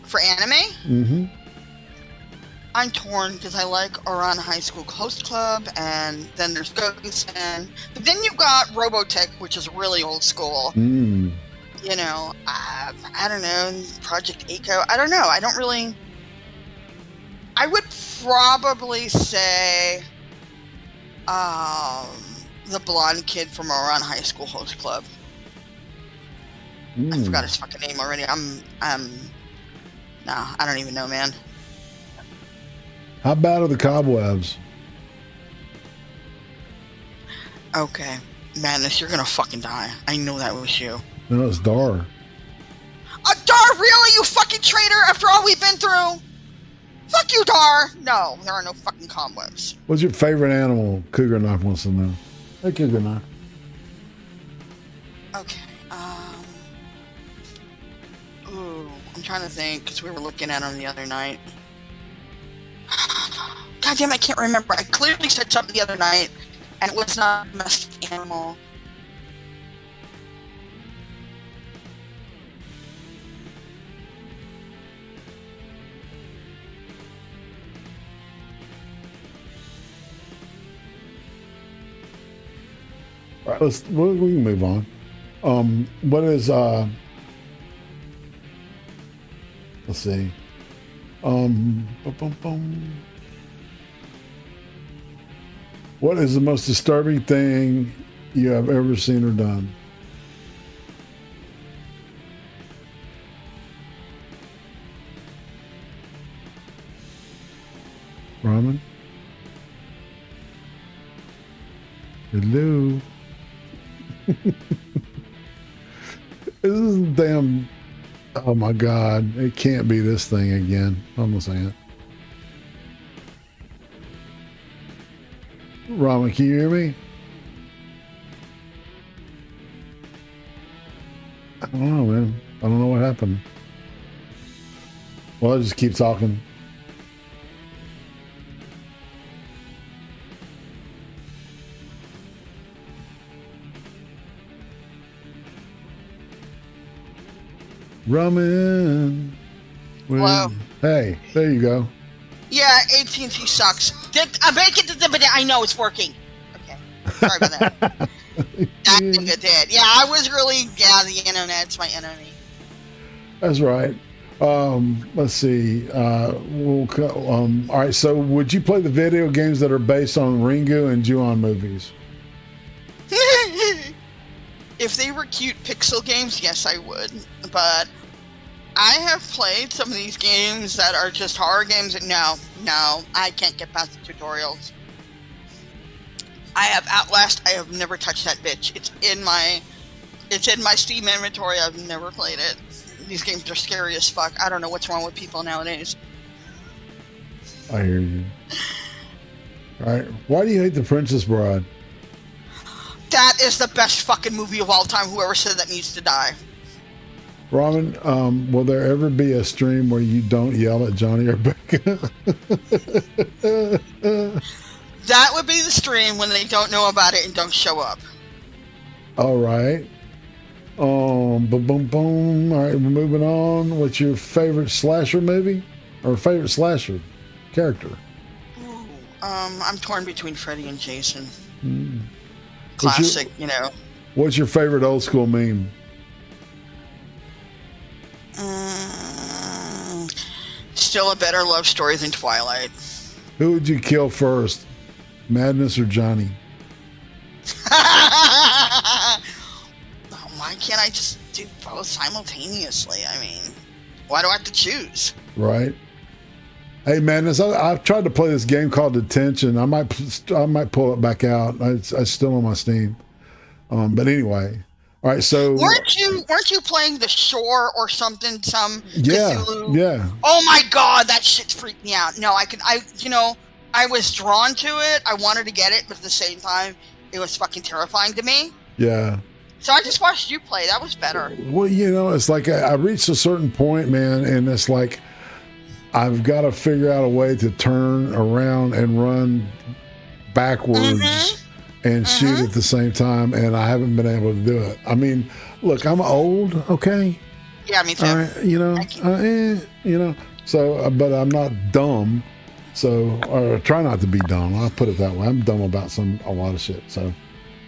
For anime? Mm-hmm. I'm torn because I like Oran High School Host Club, and then there's Goten. But then you've got Robotech, which is really old school. Mm. You know, I don't know, Project Echo. I don't know. I don't really. I would probably say the blonde kid from Oran High School Host Club. I forgot his fucking name already. Nah, I don't even know, man. How bad are the cobwebs? Okay. Madness, you're gonna fucking die. I know that was you. No, it's Dar. Dar, really? You fucking traitor after all we've been through? Fuck you, Dar! No, there are no fucking cobwebs. What's your favorite animal? Cougar Knife wants to know. Hey, Cougar Knife. Okay, I'm trying to think, because we were looking at them the other night. God damn, I can't remember. I clearly said something the other night, and it was not a domestic animal. All right, we can move on. What is let's see. What is the most disturbing thing you have ever seen or done? Ramen? Hello? This is damn. Oh my God. It can't be this thing again. I'm saying it. Ramen, can you hear me? I don't know, man. I don't know what happened. Well, I'll just keep talking. Ramen. Hello. Hey, there you go. Yeah, AT&T sucks. I know it's working. Okay. Sorry about that. That nigga did. Yeah, I was really, the internet's my enemy. That's right. Let's see. All right. So, would you play the video games that are based on Ringu and Ju-on movies? If they were cute pixel games, yes, I would. But I have played some of these games that are just horror games. And no, I can't get past the tutorials. I have Outlast. I have never touched that bitch. It's in my Steam inventory. I've never played it. These games are scary as fuck. I don't know what's wrong with people nowadays. I hear you. All right. Why do you hate The Princess Bride? That is the best fucking movie of all time. Whoever said that needs to die. Robin, will there ever be a stream where you don't yell at Johnny or Becca? That would be the stream when they don't know about it and don't show up. All right. Boom, boom, boom. All right, we're moving on. What's your favorite slasher movie or favorite slasher character? Ooh, I'm torn between Freddy and Jason. Classic, What's your favorite old school meme? Still a better love story than Twilight. Who would you kill first, Madness or Johnny? Why can't I just do both simultaneously? I mean, why do I have to choose? Right. Hey, Madness, I've tried to play this game called Detention. I might pull it back out. It's still on my Steam. But anyway, all right. So weren't you playing The Shore or something? Some Cthulhu? Yeah. Oh my God, that shit freaked me out. No, I was drawn to it. I wanted to get it, but at the same time, it was fucking terrifying to me. Yeah. So I just watched you play. That was better. Well, it's like I reached a certain point, man, and it's like I've got to figure out a way to turn around and run backwards and shoot at the same time, and I haven't been able to do it. I mean, look, I'm old, okay? Yeah, me too. All right, so, but I'm not dumb, or try not to be dumb. I'll put it that way. I'm dumb about a lot of shit. So,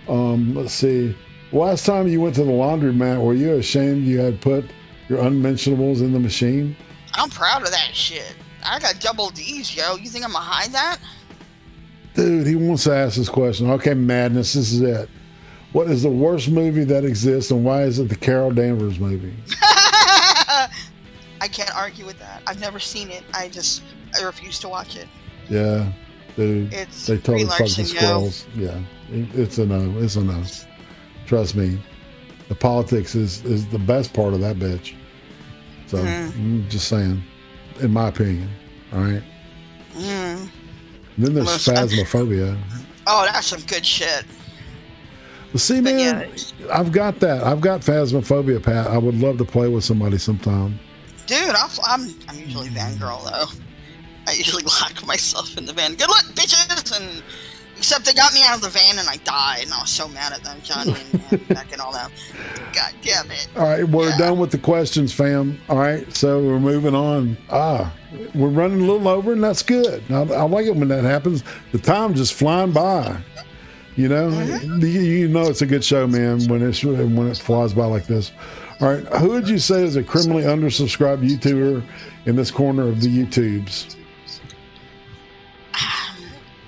let's see. Last time you went to the laundromat, were you ashamed you had put your unmentionables in the machine? I'm proud of that shit. I got double D's, yo. You think I'm gonna hide that? Dude, he wants to ask this question. Okay, Madness, this is it. What is the worst movie that exists, and why is it the Carol Danvers movie? I can't argue with that. I've never seen it. I refuse to watch it. Yeah, dude. They totally fucking squirrels. Yeah, it's a no. It's a no. Trust me. The politics is the best part of that bitch. So, I'm just saying, in my opinion. All right. Then there's Phasmophobia. Oh, that's some good shit. Well, see, man, I've got that. I've got Phasmophobia, Pat. I would love to play with somebody sometime. Dude, I'm usually fangirl, though. I usually lock myself in the van. Good luck, bitches! And except they got me out of the van and I died, and I was so mad at them, Johnny and Beck and all that. God damn it. All right, we're done with the questions, fam. All right, so we're moving on. We're running a little over, and that's good. I like it when that happens. The time just flying by. You know it's a good show, man, when it flies by like this. All right, who would you say is a criminally undersubscribed YouTuber in this corner of the YouTubes?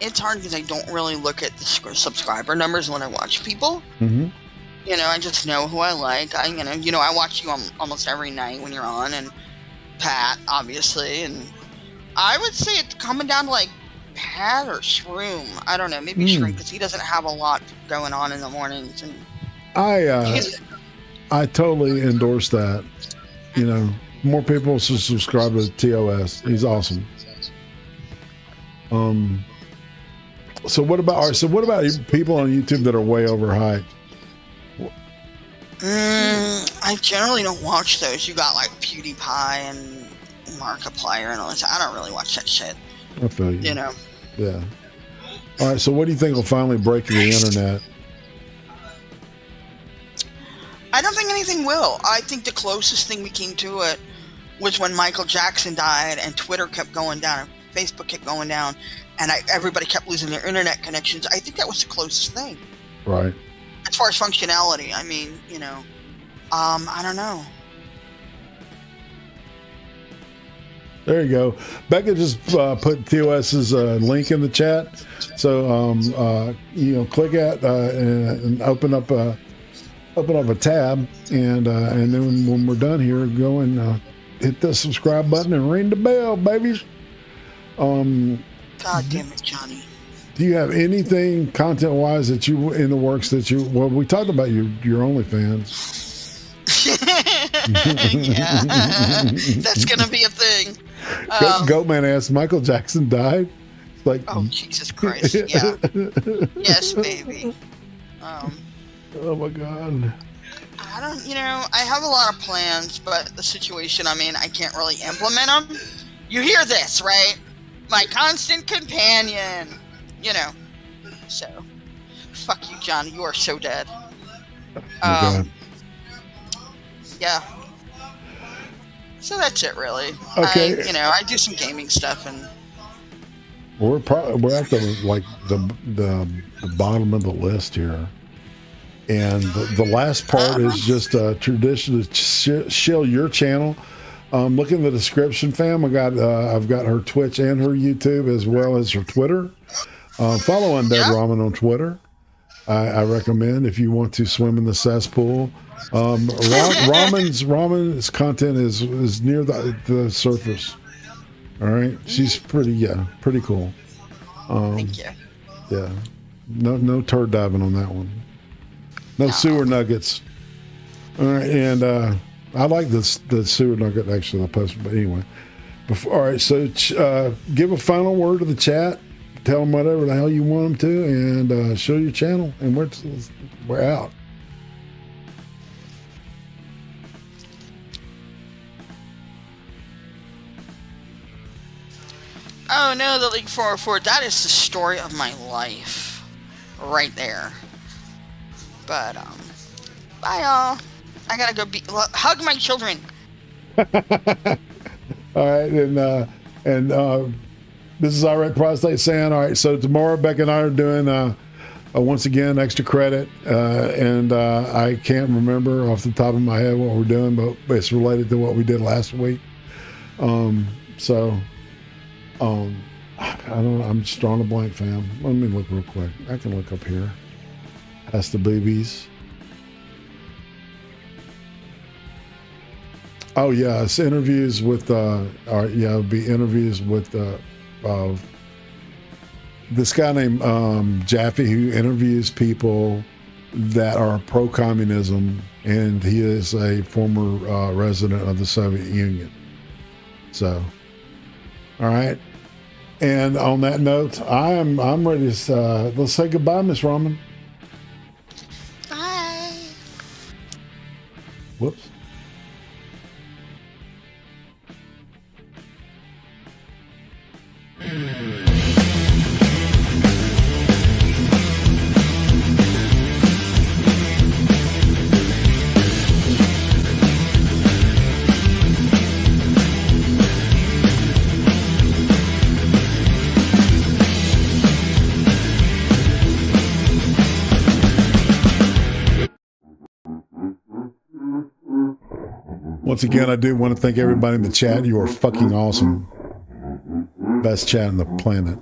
It's hard because I don't really look at the subscriber numbers when I watch people. Mm-hmm. I just know who I like. I watch you almost every night when you're on, and Pat, obviously. And I would say it's coming down to like Pat or Shroom. I don't know, maybe Shroom, because he doesn't have a lot going on in the mornings. And I totally endorse that. More people should subscribe to TOS. He's awesome. So what about people on YouTube that are way overhyped? I generally don't watch those. You got like PewDiePie and Markiplier and all this. I don't really watch that shit. I feel you. Yeah. All right. So what do you think will finally break the internet? I don't think anything will. I think the closest thing we came to it was when Michael Jackson died and Twitter kept going down and Facebook kept going down and everybody kept losing their internet connections. I think that was the closest thing. Right. As far as functionality, I mean, I don't know. There you go. Becca just put TOS's link in the chat. So, click it and open up a tab, and then when we're done here, go and hit the subscribe button and ring the bell, babies. God damn it, Johnny. Do you have anything content-wise that you in the works that you? Well, we talked about your OnlyFans. Yeah, that's gonna be a thing. Goatman asked, Michael Jackson died. It's like, oh Jesus Christ! Yeah, yes, baby. Oh my God. I don't, I have a lot of plans, but the situation I'm in, I can't really implement them. You hear this, right? My constant companion. So, fuck you, John. You are so dead. Okay. Yeah. So that's it, really. Okay. I do some gaming stuff, and we're at the bottom of the list here, and the last part is just a tradition to shill your channel. Look in the description, fam. I've got her Twitch and her YouTube as well as her Twitter. Follow Undead Ramen on Twitter. I recommend if you want to swim in the cesspool. Ramen's content is near the surface. All right, she's pretty cool. Thank you. Yeah, no turd diving on that one. No sewer nuggets. All right, and I like the sewer nugget actually. I posted, but anyway. All right, so give a final word to the chat. Tell them whatever the hell you want them to, and show your channel. And we're out. Oh no, the League 404. That is the story of my life, right there. But bye y'all. I gotta go hug my children. All right, and this is IRATE Prostate saying, all right, so tomorrow Beck and I are doing once again extra credit, and I can't remember off the top of my head what we're doing, but it's related to what we did last week. I don't know, I'm just drawing a blank, fam. Let me look real quick. I can look up here. That's the boobies. Oh yeah, it's interviews with it'll be interviews with this guy named Jaffe, who interviews people that are pro-communism, and he is a former resident of the Soviet Union. So, all right. And on that note, I'm ready to let's say goodbye, Miss Ramen. Bye. Whoops. Once again, I do want to thank everybody in the chat. You are fucking awesome. Best chat on the planet.